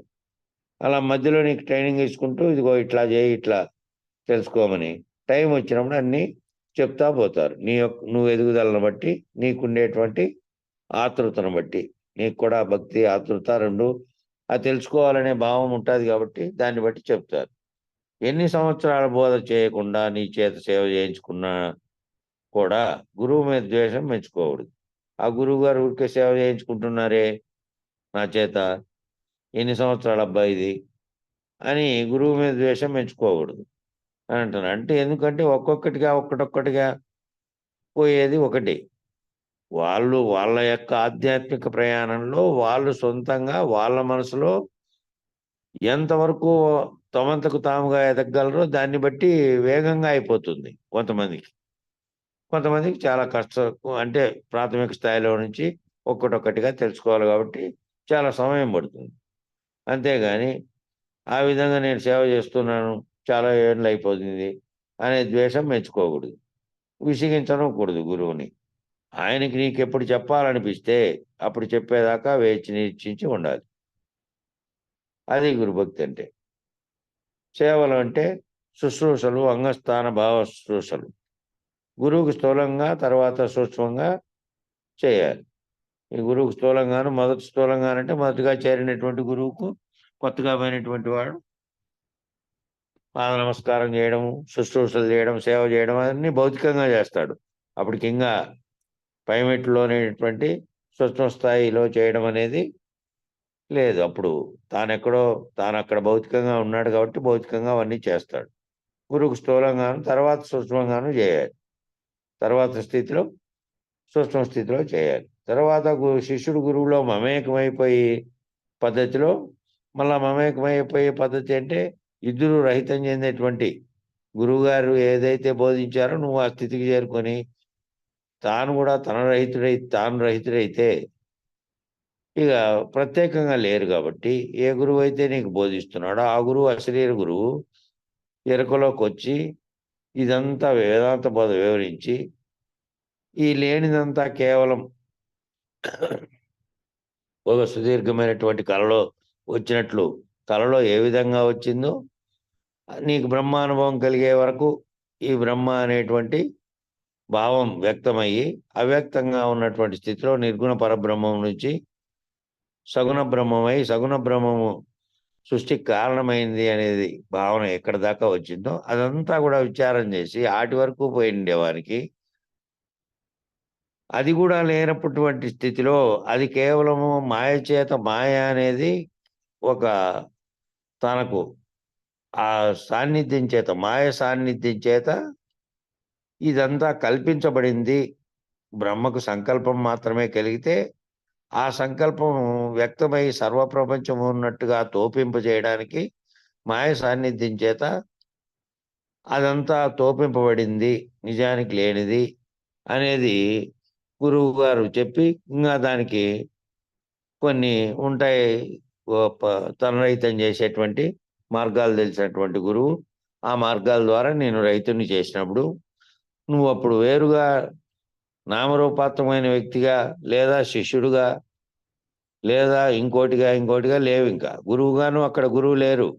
అలా మధ్యలో నీకు ట్రైనింగ్ ఇచ్చుకుంటూ ఇదిగో ఇట్లా చేయి, ఇట్లా తెలుసుకోమని టైం వచ్చినప్పుడు అన్నీ చెప్తా పోతారు. నువ్వు ఎదుగుదలను బట్టి, నీకుండేటువంటి ఆతృతను బట్టి. నీకు కూడా భక్తి, ఆతృత రెండు అది తెలుసుకోవాలనే భావం ఉంటుంది కాబట్టి దాన్ని బట్టి చెప్తారు. ఎన్ని సంవత్సరాల బోధ చేయకుండా నీ చేత సేవ చేయించుకున్నా కూడా గురువు మీద ద్వేషం పెంచుకోకూడదు. ఆ గురువు గారు ఊరికే సేవ చేయించుకుంటున్నారే నా చేత, ఎన్ని సంవత్సరాల అబ్బాయి ఇది అని గురువు మీద ద్వేషం పెంచుకోకూడదు అని అంటున్నారు. అంటే ఎందుకంటే ఒక్కొక్కటిగా పోయేది ఒకటి. వాళ్ళ యొక్క ఆధ్యాత్మిక ప్రయాణంలో వాళ్ళు సొంతంగా వాళ్ళ మనసులో ఎంతవరకు తమంతకు తాముగా ఎదగలరో దాన్ని బట్టి వేగంగా అయిపోతుంది కొంతమందికి చాలా కష్టం. అంటే ప్రాథమిక స్థాయిలో నుంచి ఒక్కటొక్కటిగా తెలుసుకోవాలి కాబట్టి చాలా సమయం పడుతుంది. అంతేగాని ఆ విధంగా నేను సేవ చేస్తున్నాను, చాలా ఏళ్ళు అయిపోతుంది అనే ద్వేషం పెంచుకోకూడదు, విసిగించకూడదు గురువుని. ఆయనకి నీకెప్పుడు చెప్పాలనిపిస్తే అప్పుడు చెప్పేదాకా వేచి నిరీక్షించి ఉండాలి. అది గురుభక్తి అంటే. సేవలు అంటే శుశ్రూషలు, అంగస్థాన భావ శుశ్రూషలు. గురువుకి స్థూలంగా, తర్వాత సూక్ష్మంగా చేయాలి. ఈ గురువుకు మొదటి స్థూలంగానంటే మొదటిగా చేరినటువంటి గురువుకు కొత్తగా పోయినటువంటి వాడు పాద నమస్కారం చేయడము, శుశ్రూషలు చేయడం, సేవ చేయడం అన్నీ భౌతికంగా చేస్తాడు. అప్పటికి ఇంకా పైమెట్లోనేటువంటి సూక్ష్మ స్థాయిలో చేయడం అనేది లేదు. అప్పుడు తాను అక్కడ భౌతికంగా ఉన్నాడు కాబట్టి భౌతికంగా అవన్నీ చేస్తాడు. గురువుకు స్థూలంగాను తర్వాత సూక్ష్మంగాను చేయాలి. తర్వాత స్థితిలో సూక్ష్మ స్థితిలో చేయాలి. తర్వాత శిష్యుడు గురువులో మమేకమైపోయి పద్ధతిలో మళ్ళా మమేకమైపోయే పద్ధతి అంటే ఇద్దరు రహితం చెందేటువంటి గురువుగారు ఏదైతే బోధించారో నువ్వు ఆ స్థితికి చేరుకొని తాను కూడా తాను రహితుడైతే ఇక ప్రత్యేకంగా లేరు కాబట్టి ఏ గురువు అయితే నీకు బోధిస్తున్నాడో ఆ గురువు అశరీర గురువు ఎరుకలోకి వచ్చి ఇదంతా వేదాంత బోధ వివరించి ఈ లేనిదంతా కేవలం ఒక సుదీర్ఘమైనటువంటి కళలో వచ్చినట్లు కళలో ఏ విధంగా వచ్చిందో నీకు బ్రహ్మానుభవం కలిగే వరకు ఈ బ్రహ్మ అనేటువంటి భావం వ్యక్తమయ్యి అవ్యక్తంగా ఉన్నటువంటి స్థితిలో నిర్గుణ పరబ్రహ్మం నుంచి సగుణ బ్రహ్మమై సగుణ బ్రహ్మము సృష్టికి కారణమైంది అనేది భావన ఎక్కడి దాకా వచ్చిందో అదంతా కూడా విచారం చేసి ఆటి వరకు పోయిండే వారికి అది కూడా లేనటువంటి స్థితిలో అది కేవలము మాయ చేత మాయ అనేది ఒక తనకు ఆ సాన్నిధ్యం చేత మాయ సాన్నిధ్యం చేత ఇదంతా కల్పించబడింది. బ్రహ్మకు సంకల్పం మాత్రమే కలిగితే ఆ సంకల్పం వ్యక్తమై సర్వప్రపంచం ఉన్నట్టుగా తోపింపజేయడానికి మాయ సాన్నిధ్యం చేత అదంతా తోపింపబడింది, నిజానికి లేనిది అనేది గురువు గారు చెప్పి ఇంకా దానికి కొన్ని ఉంటాయి. తనరహితం చేసేటువంటి మార్గాలు తెలిసినటువంటి గురువు ఆ మార్గాల ద్వారా నేను రైతుని చేసినప్పుడు నువ్వు అప్పుడు వేరుగా నామరూపాత్మకమైన వ్యక్తిగా లేదా శిష్యుడుగా లేదా ఇంకోటిగా లేవు. ఇంకా గురువుగాను అక్కడ గురువు లేరు.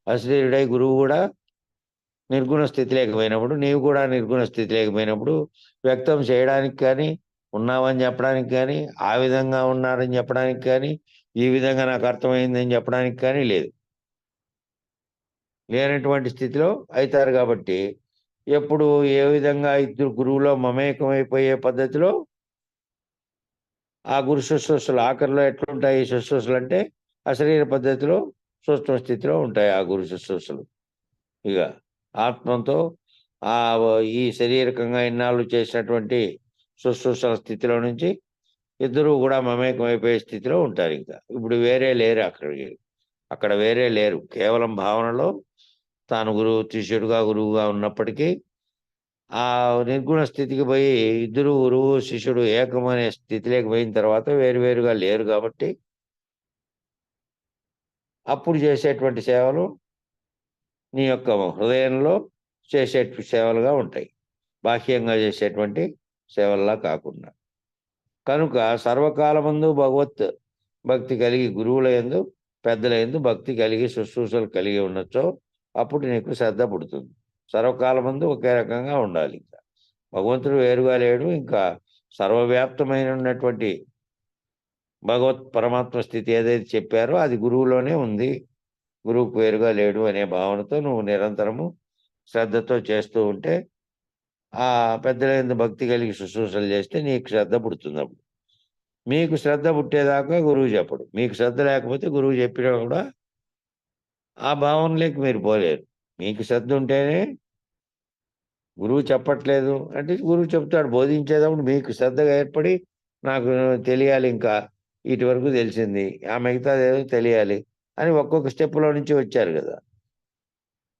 అశరీరుడై గురువు కూడా నిర్గుణ స్థితి లేకపోయినప్పుడు నీవు కూడా నిర్గుణ స్థితి లేకపోయినప్పుడు వ్యక్తం చేయడానికి కానీ ఉన్నావని చెప్పడానికి కానీ ఆ విధంగా ఉన్నారని చెప్పడానికి కానీ ఈ విధంగా నాకు అర్థమైందని చెప్పడానికి కానీ లేదు. లేనటువంటి స్థితిలో అవుతారు కాబట్టి ఎప్పుడు ఏ విధంగా ఇద్దరు గురువులో మమేకమైపోయే పద్ధతిలో ఆ గురు శుశ్రూషలు ఆఖరిలో ఎట్లుంటాయి శుశ్రూషలు అంటే అశరీర పద్ధతిలో సూక్ష్మ స్థితిలో ఉంటాయి ఆ గురు శుశ్రూషలు. ఇక ఆత్మతో ఆ ఈ శారీరకంగా ఇన్నాళ్ళు చేసినటువంటి శుశ్రూషల స్థితిలో నుంచి ఇద్దరు కూడా మమేకమైపోయే స్థితిలో ఉంటారు. ఇంకా ఇప్పుడు వేరే లేరు, అక్కడ వేరే లేరు. కేవలం భావనలో తాను శిష్యుడుగా గురువుగా ఉన్నప్పటికీ ఆ నిర్గుణ స్థితికి పోయి ఇద్దరు గురువు శిష్యుడు ఏకమనే స్థితిలోకి పోయిన తర్వాత వేరువేరుగా లేరు కాబట్టి అప్పుడు చేసేటువంటి సేవలు నీ యొక్క హృదయంలో చేసే సేవలుగా ఉంటాయి, బాహ్యంగా చేసేటువంటి సేవల్లా కాకుండా. కనుక సర్వకాలమందు భగవత్ భక్తి కలిగి గురువుల యందు పెద్దల యందు భక్తి కలిగి శుశ్రూషలు కలిగి ఉండొచ్చో అప్పుడు నీకు శ్రద్ధ పుడుతుంది. సర్వకాలమందు ఒకే రకంగా ఉండాలి. ఇంకా భగవంతుడు వేరుగా లేడు. ఇంకా సర్వవ్యాప్తమైన ఉన్నటువంటి భగవత్ పరమాత్మ స్థితి ఏదైతే చెప్పారో అది గురువులోనే ఉంది. గురువుకు వేరుగా లేడు అనే భావనతో నువ్వు నిరంతరము శ్రద్ధతో చేస్తూ ఉంటే ఆ పెద్దల యందు భక్తి కలిగి శుశ్రూషలు చేస్తే నీకు శ్రద్ధ పుడుతుంది. అప్పుడు మీకు శ్రద్ధ పుట్టేదాకా గురువు చెప్పడు. మీకు శ్రద్ధ లేకపోతే గురువు చెప్పినా కూడా ఆ భావనలోకి మీరు పోలేరు. మీకు శ్రద్ధ ఉంటేనే గురువు చెప్పట్లేదు అంటే గురువు చెప్తాడు బోధించేటప్పుడు మీకు శ్రద్ధగా ఏర్పడి నాకు తెలియాలి, ఇంకా ఇటు వరకు తెలిసింది, ఆ మిగతా ఏదో తెలియాలి అని ఒక్కొక్క స్టెప్లో నుంచి వచ్చారు కదా.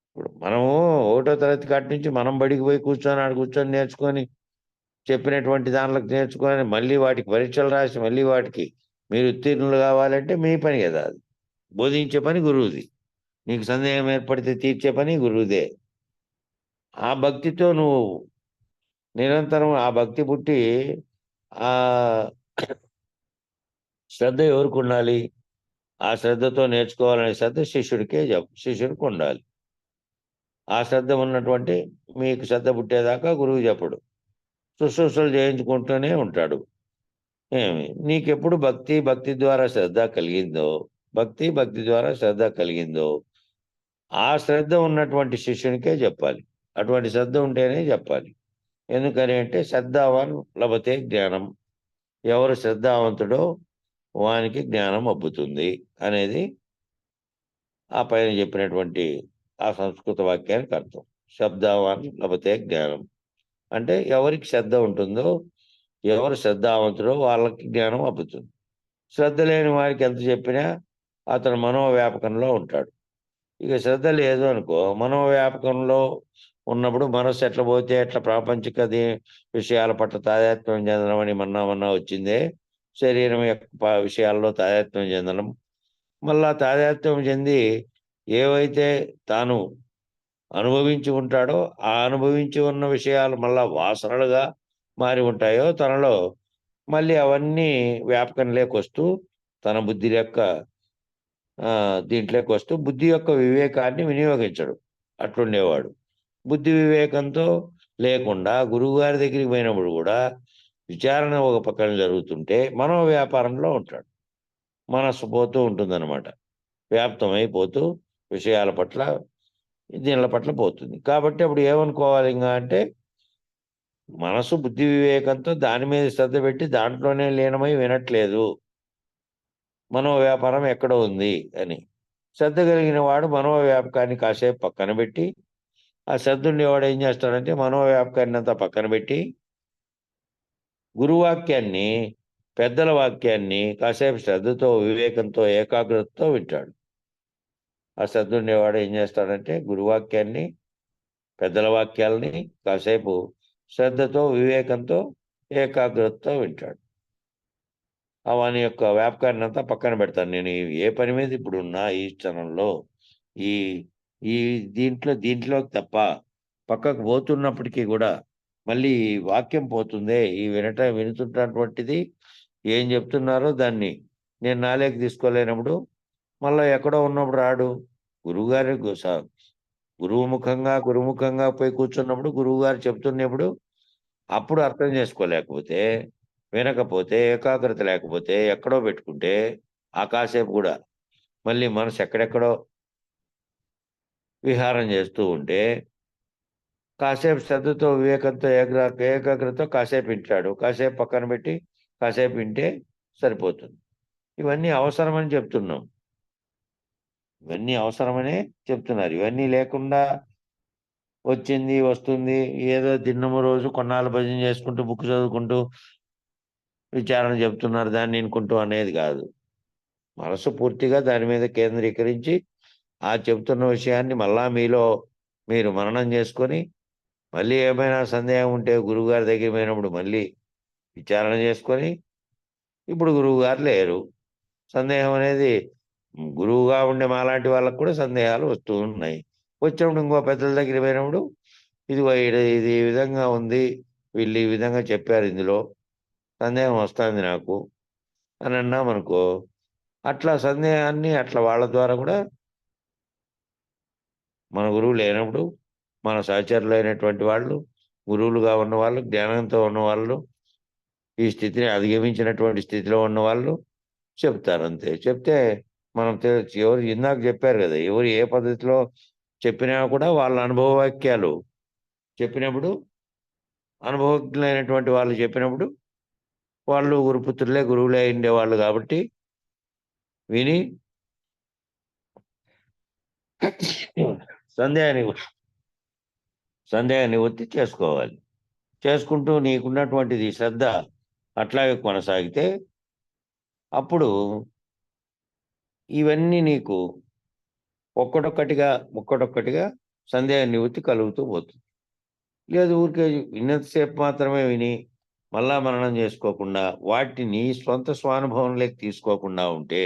ఇప్పుడు మనము 1వ తరగతి కాటి నుంచి మనం బడికి పోయి కూర్చొని నేర్చుకొని చెప్పినటువంటి దాంట్లోకి నేర్చుకొని మళ్ళీ వాటికి పరీక్షలు రాసి మళ్ళీ వాటికి మీరు ఉత్తీర్ణులు కావాలంటే మీ పని కదా. అది బోధించే పని గురువుది. నీకు సందేహం ఏర్పడితే తీర్చే పని గురువుదే. ఆ భక్తితో నువ్వు నిరంతరం ఆ భక్తి పుట్టి ఆ శ్రద్ధ ఎవరికి ఉండాలి? ఆ శ్రద్ధతో నేర్చుకోవాలనే శ్రద్ధ శిష్యుడికి ఉండాలి. ఆ శ్రద్ధ ఉన్నటువంటి మీకు శ్రద్ధ పుట్టేదాకా గురువు చెప్పడు, శుశ్రూషలు చేయించుకుంటూనే ఉంటాడు. నీకెప్పుడు భక్తి ద్వారా శ్రద్ధ కలిగిందో ఆ శ్రద్ధ ఉన్నటువంటి శిష్యునికే చెప్పాలి. అటువంటి శ్రద్ధ ఉంటేనే చెప్పాలి. ఎందుకని అంటే శ్రద్ధావాన్ లభతే జ్ఞానం, ఎవరు శ్రద్ధావంతుడో వానికి జ్ఞానం అబ్బుతుంది అనేది ఆ పైన చెప్పినటువంటి ఆ సంస్కృత వాక్యానికి అర్థం. శబ్దావాన్ లభతే జ్ఞానం, అంటే ఎవరికి శ్రద్ధ ఉంటుందో, ఎవరు శ్రద్ధావంతుడో వాళ్ళకి జ్ఞానం అబ్బుతుంది. శ్రద్ధ లేని వారికి ఎంత చెప్పినా అతను మనోవ్యాపకంలో ఉంటాడు. ఇక శ్రద్ధ లేదు అనుకో, మనోవ్యాపకంలో ఉన్నప్పుడు మనస్సు ఎట్లా పోతే ఎట్లా ప్రాపంచిక విషయాల పట్ల తాదాత్మ్యం చెందడం అని మొన్న వచ్చిందే. శరీరం యొక్క విషయాల్లో తాదాత్మ్యం చెందడం, మళ్ళా తాదాత్మ్యం చెంది ఏవైతే తాను అనుభవించి ఉంటాడో, ఆ అనుభవించి ఉన్న విషయాలు మళ్ళా వాసనలుగా మారి ఉంటాయో తనలో, మళ్ళీ అవన్నీ వ్యాపకంలోకొస్తూ తన బుద్ధి యొక్క దీంట్లోకొస్తూ బుద్ధి యొక్క వివేకాన్ని వినియోగించడు. అట్లుండేవాడు. బుద్ధి వివేకంతో లేకుండా గురువుగారి దగ్గరికి పోయినప్పుడు కూడా విచారణ ఒక పక్కన జరుగుతుంటే మనోవ్యాపారంలో ఉంటాడు. మనస్సు పోతూ ఉంటుందన్నమాట. వ్యాప్తమైపోతూ విషయాల పట్ల, దీనిల పట్ల పోతుంది. కాబట్టి అప్పుడు ఏమనుకోవాలి అంటే, మనసు బుద్ధి వివేకంతో దాని మీద శ్రద్ధ పెట్టి దాంట్లోనే లీనమై వినట్లేదు, మనోవ్యాపారం ఎక్కడో ఉంది అని. శ్రద్ధ కలిగిన వాడు మనోవ్యాపకాన్ని కాసేపు పక్కన పెట్టి, ఆ శ్రద్ధ ఉండేవాడు ఏం చేస్తాడంటే మనోవ్యాపకాన్ని అంతా పక్కన పెట్టి గురువాక్యాన్ని, పెద్దల వాక్యాన్ని కాసేపు శ్రద్ధతో, వివేకంతో, ఏకాగ్రతతో వింటాడు. ఆ శ్రద్ధ ఉండేవాడు ఏం చేస్తాడంటే గురువాక్యాన్ని, పెద్దల వాక్యాలని కాసేపు శ్రద్ధతో, వివేకంతో, ఏకాగ్రతతో వింటాడు. వాని యొక్క వ్యాపకాన్ని అంతా పక్కన పెడతాను. నేను ఏ పని మీద ఇప్పుడున్నా ఈ క్షణంలో, ఈ ఈ దీంట్లోకి తప్ప పక్కకు పోతున్నప్పటికీ కూడా మళ్ళీ ఈ వాక్యం పోతుందే, ఈ వినుతున్నటువంటిది ఏం చెప్తున్నారో దాన్ని నేను నాలేకి తీసుకోలేనప్పుడు మళ్ళీ ఎక్కడో ఉన్నప్పుడు రాడు. గురువుగారి గురుముఖంగా పోయి కూర్చున్నప్పుడు గురువుగారు చెప్తున్నప్పుడు అప్పుడు అర్థం చేసుకోలేకపోతే, వినకపోతే, ఏకాగ్రత లేకపోతే ఎక్కడో పెట్టుకుంటే ఆ కాసేపు కూడా మళ్ళీ మనసు ఎక్కడెక్కడో విహారం చేస్తూ ఉంటే కాసేపు శ్రద్ధతో, వివేకంతో, ఏకాగ్రతతో కాసేపు వింటాడు. కాసేపు పక్కన పెట్టి కాసేపు వింటే సరిపోతుంది. ఇవన్నీ అవసరమని చెప్తున్నాం. ఇవన్నీ అవసరమనే చెప్తున్నారు. ఇవన్నీ లేకుండా వచ్చింది, వస్తుంది, ఏదో దిన్నము రోజు కొన్నాళ్ళు భజన చేసుకుంటూ, బుక్ చదువుకుంటూ, విచారణ చెప్తున్నారు దాన్ని వినుకుంటూ అనేది కాదు. మనసు పూర్తిగా దాని మీద కేంద్రీకరించి ఆ చెప్తున్న విషయాన్ని మళ్ళా మీలో మీరు మననం చేసుకొని, మళ్ళీ ఏమైనా సందేహం ఉంటే గురువుగారి దగ్గర పోయినప్పుడు మళ్ళీ విచారణ చేసుకొని, ఇప్పుడు గురువుగారు లేరు, సందేహం అనేది గురువుగా ఉండే మాలాంటి వాళ్ళకు కూడా సందేహాలు వస్తూ ఉన్నాయి. వచ్చినప్పుడు ఇంకో పెద్దల దగ్గర పోయినప్పుడు ఇదిగో ఇది ఈ విధంగా ఉంది, వీళ్ళు ఈ విధంగా చెప్పారు, ఇందులో సందేహం వస్తుంది నాకు అని అన్నామనుకో, అట్లా సందేహాన్ని అట్లా వాళ్ళ ద్వారా కూడా మన గురువు లేనప్పుడు మన సహచరులు అయినటువంటి వాళ్ళు, గురువులుగా ఉన్నవాళ్ళు, జ్ఞానంతో ఉన్నవాళ్ళు, ఈ స్థితిని అధిగమించినటువంటి స్థితిలో ఉన్నవాళ్ళు చెప్తారు అంతే. చెప్తే మనం ఎవరు ఇందాక చెప్పారు కదా, ఎవరు ఏ పద్ధతిలో చెప్పినా కూడా వాళ్ళ అనుభవ వాక్యాలు చెప్పినప్పుడు, అనుభవజ్ఞులైనటువంటి వాళ్ళు చెప్పినప్పుడు వాళ్ళు గురుపుత్రులే, గురువులే ఉండేవాళ్ళు కాబట్టి విని సందేహాన్ని నివృత్తి చేసుకోవాలి. చేసుకుంటూ నీకున్నటువంటిది శ్రద్ధ అట్లాగే కొనసాగితే అప్పుడు ఇవన్నీ నీకు ఒక్కటొక్కటిగా సందేహ నివృత్తి కలుగుతూ పోతుంది. లేదు ఊరికే విన్నంతసేపు మాత్రమే విని మళ్ళా మననం చేసుకోకుండా వాటిని సొంత స్వానుభవంలోకి తీసుకోకుండా ఉంటే,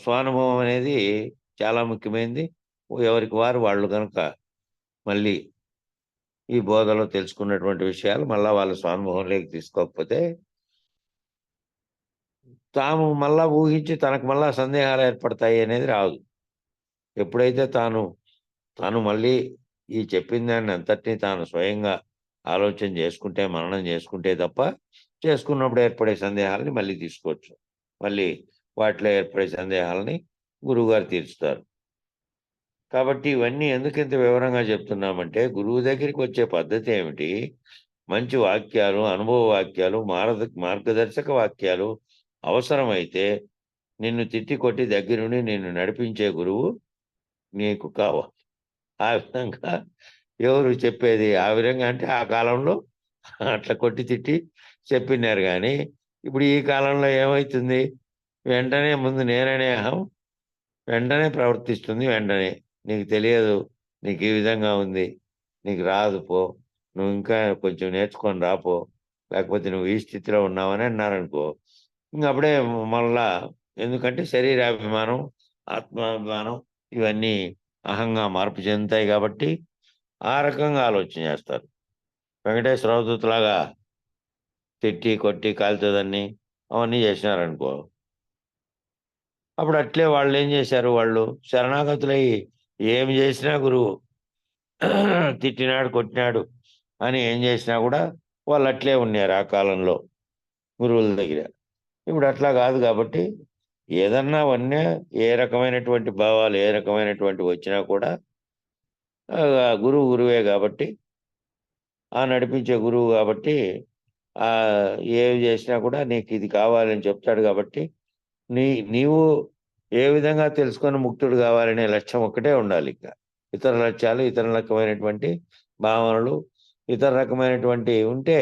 స్వానుభవం అనేది చాలా ముఖ్యమైనది. ఎవరికి వాళ్ళు కనుక మళ్ళీ ఈ బోధలో తెలుసుకున్నటువంటి విషయాలు మళ్ళా వాళ్ళ స్వానుభవంలోకి తీసుకోకపోతే తాము మళ్ళా ఊహించి తనకు మళ్ళా సందేహాలు ఏర్పడతాయి అనేది రాదు. ఎప్పుడైతే తాను మళ్ళీ ఈ చెప్పిన దాన్ని అంతటినీ తాను స్వయంగా ఆలోచన చేసుకుంటే, మననం చేసుకుంటే తప్ప చేసుకున్నప్పుడు ఏర్పడే సందేహాలని మళ్ళీ తీసుకోవచ్చు. మళ్ళీ వాటిలో ఏర్పడే సందేహాలని గురువుగారు తీర్చుతారు. కాబట్టి ఇవన్నీ ఎందుకింత వివరంగా చెప్తున్నామంటే, గురువు దగ్గరికి వచ్చే పద్ధతి ఏమిటి, మంచి వాక్యాలు, అనుభవ వాక్యాలు, మార్గదర్శక వాక్యాలు అవసరమైతే నిన్ను తిట్టి కొట్టి దగ్గరుండి నిన్ను నడిపించే గురువు నీకు కావాలి. ఆ విధంగా ఎవరు చెప్పేది ఆ విధంగా? అంటే ఆ కాలంలో అట్లా కొట్టి తిట్టి చెప్పినారు కానీ ఇప్పుడు ఈ కాలంలో ఏమవుతుంది? వెంటనే ముందు నేననే అహం వెంటనే ప్రవర్తిస్తుంది. వెంటనే నీకు తెలియదు, నీకు ఈ విధంగా ఉంది, నీకు రాదు పో, నువ్వు ఇంకా కొంచెం నేర్చుకొని రాపో, లేకపోతే నువ్వు ఈ స్థితిలో ఉన్నావని అన్నారనుకో, ఇంక అప్పుడే మళ్ళా ఎందుకంటే శరీరాభిమానం, ఆత్మాభిమానం ఇవన్నీ అహంగా మార్పు చెందుతాయి కాబట్టి ఆ రకంగా ఆలోచన చేస్తారు. వెంకటేశ్వర అవధూతలాగా తిట్టి కొట్టి కాలుతుందని అవన్నీ చేసినారనుకో, అప్పుడు అట్లే వాళ్ళు ఏం చేశారు? వాళ్ళు శరణాగతులై ఏమి చేసినా గురువు తిట్టినాడు కొట్టినాడు అని ఏం చేసినా కూడా వాళ్ళు అట్లే ఉన్నారు ఆ కాలంలో గురువుల దగ్గర. ఇప్పుడు అట్లా కాదు కాబట్టి ఏదన్నా అవన్నీ ఏ రకమైనటువంటి భావాలు ఏ రకమైనటువంటి వచ్చినా కూడా గురువు గురువే కాబట్టి ఆ నడిపించే గురువు కాబట్టి ఆ ఏవి చేసినా కూడా నీకు ఇది కావాలని చెప్తాడు కాబట్టి నీవు ఏ విధంగా తెలుసుకొని ముక్తుడు కావాలనే లక్ష్యం ఒక్కటే ఉండాలి. ఇంకా ఇతర లక్ష్యాలు ఇతర రకమైనటువంటి భావనలు ఇతర రకమైనటువంటి ఉంటే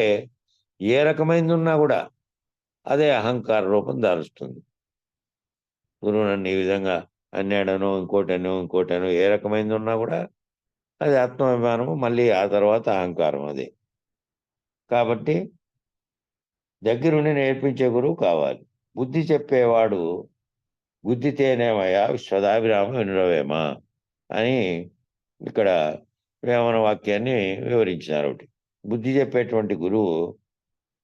ఏ రకమైనది ఉన్నా కూడా అదే అహంకార రూపం దాలుస్తుంది. గురువు నన్ను ఈ విధంగా అన్నాడనో ఇంకోటనో ఏ రకమైనది ఉన్నా కూడా అది ఆత్మాభిమానము, మళ్ళీ ఆ తర్వాత అహంకారం అది. కాబట్టి దగ్గరుండి నేర్పించే గురువు కావాలి. బుద్ధి చెప్పేవాడు బుద్ధితేనేమయ్యా విశ్వదాభిరామ వినురవేమా అని ఇక్కడ వేమన వాక్యాన్ని వివరించినారు. ఒకటి బుద్ధి చెప్పేటువంటి గురువు,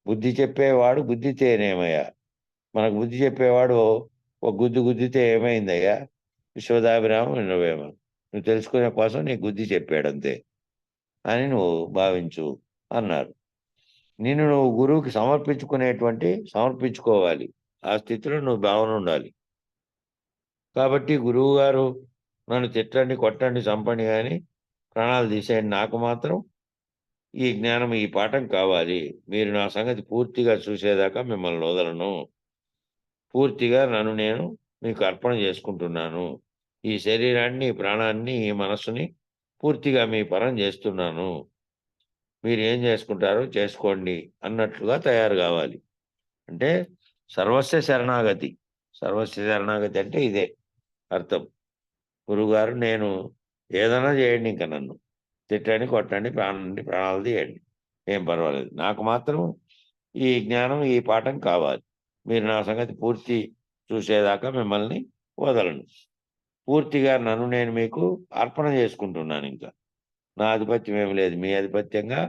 బుద్ధి చెప్పేవాడు బుద్ధితేనేమయ్యా, మనకు బుద్ధి చెప్పేవాడు ఒక గుద్దితే ఏమైందయ్యా, విశ్వదాభిరామ వినురవేమ, నువ్వు తెలుసుకునే కోసం నీకు బుద్ధి చెప్పాడంతే అని నువ్వు భావించు అన్నారు. నిన్ను నువ్వు గురువుకి సమర్పించుకోవాలి. ఆ స్థితిలో నువ్వు భావన ఉండాలి. కాబట్టి గురువు గారు నన్ను తిట్టండి కొట్టండి చంపండి కానీ ప్రాణాలు తీసేయండి, నాకు మాత్రం ఈ జ్ఞానం ఈ పాఠం కావాలి, మీరు నా సంగతి పూర్తిగా చూసేదాకా మిమ్మల్ని వదలను, పూర్తిగా నన్ను నేను మీకు అర్పణ చేసుకుంటున్నాను, ఈ శరీరాన్ని ఈ ప్రాణాన్ని ఈ మనస్సుని పూర్తిగా మీ పరం చేస్తున్నాను, మీరు ఏం చేసుకుంటారో చేసుకోండి అన్నట్లుగా తయారు కావాలి. అంటే సర్వస్వ శరణాగతి. సర్వస్వ శరణాగతి అంటే ఇదే అర్థం. గురువుగారు నేను ఏదైనా చేయండి, ఇంకా నన్ను తిట్టండి కొట్టండి ప్రాణాలు తీయండి, ఏం పర్వాలేదు, నాకు మాత్రం ఈ జ్ఞానం ఈ పాఠం కావాలి, మీరు నా సంగతి పూర్తి చూసేదాకా మిమ్మల్ని వదలను, పూర్తిగా నన్ను నేను మీకు అర్పణ చేసుకుంటున్నాను, ఇంకా నా ఆధిపత్యం ఏమి లేదు, మీ ఆధిపత్యంగా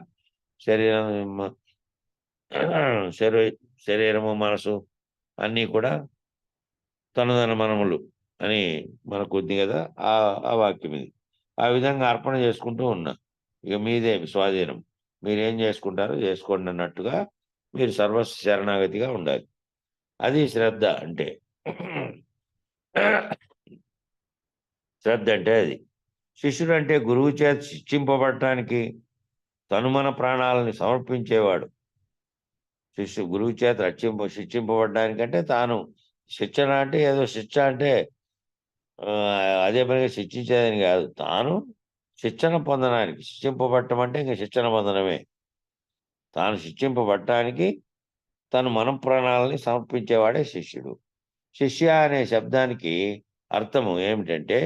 శరీరం శరీరము మనసు అన్నీ కూడా తనదన మనములు అని మనకు ఉంది కదా ఆ వాక్యం ఇది. ఆ విధంగా అర్పణ చేసుకుంటూ ఉన్నా, ఇక మీదే స్వాధీనం, మీరేం చేసుకుంటారో చేసుకోండి అన్నట్టుగా మీరు సర్వస్వ శరణాగతిగా ఉండాలి. అది శ్రద్ధ అంటే. శ్రద్ధ అంటే అది. శిష్యుడు అంటే గురువు చేత శిక్షింపబడటానికి తనుమన ప్రాణాలని సమర్పించేవాడు. గురువు చేత శిక్షింపబడడానికంటే తాను శిక్షణ అంటే ఏదో శిక్ష అంటే అదే పనిగా శిక్షించేదని కాదు, తాను శిక్షణ పొందడానికి. శిక్షింపబడటం అంటే ఇంకా శిక్షణ పొందడమే. తాను శిక్షింపబడటానికి తను మన ప్రాణాలని సమర్పించేవాడే శిష్యుడు. శిష్య అనే శబ్దానికి అర్థము ఏమిటంటే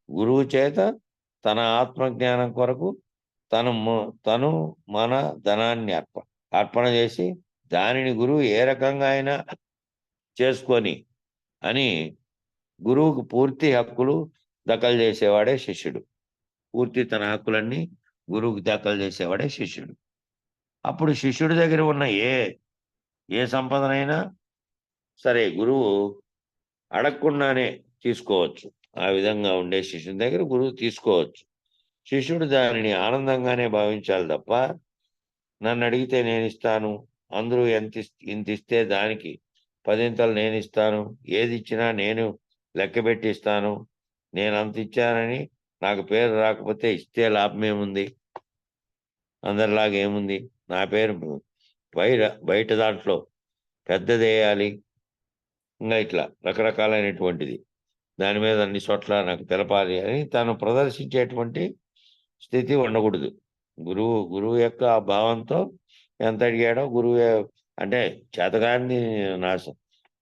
గురువు చేత తన ఆత్మజ్ఞానం కొరకు తను మన ధనాన్ని అర్పణ చేసి దానిని గురువు ఏ రకంగా అయినా చేసుకొని అని గురువుకు పూర్తి హక్కులు దఖలు చేసేవాడే శిష్యుడు. పూర్తి తన హక్కులన్నీ గురువుకి దఖలు చేసేవాడే శిష్యుడు. అప్పుడు శిష్యుడి దగ్గర ఉన్న ఏ సంపదనైనా సరే గురువు అడగకుండానే తీసుకోవచ్చు. ఆ విధంగా ఉండే శిష్యుని దగ్గర గురువు తీసుకోవచ్చు. శిష్యుడు దానిని ఆనందంగానే భావించాలి తప్ప నన్ను అడిగితే నేను ఇస్తాను, అందరూ ఇంత ఇస్తే దానికి 10 నేను ఇస్తాను, ఏది ఇచ్చినా నేను లెక్కబెట్టి ఇస్తాను, నేను అంత ఇచ్చానని నాకు పేరు రాకపోతే ఇస్తే లాభం ఏముంది, అందరిలాగా ఏముంది, నా పేరు బయట దాంట్లో పెద్దదేయాలి, ఇంకా ఇట్లా రకరకాలైనటువంటిది దాని మీద అన్ని చోట్ల నాకు తెలపాలి అని తాను ప్రదర్శించేటువంటి స్థితి ఉండకూడదు. గురువు యొక్క ఆ భావంతో ఎంత అడిగాడో అంటే చేతగాని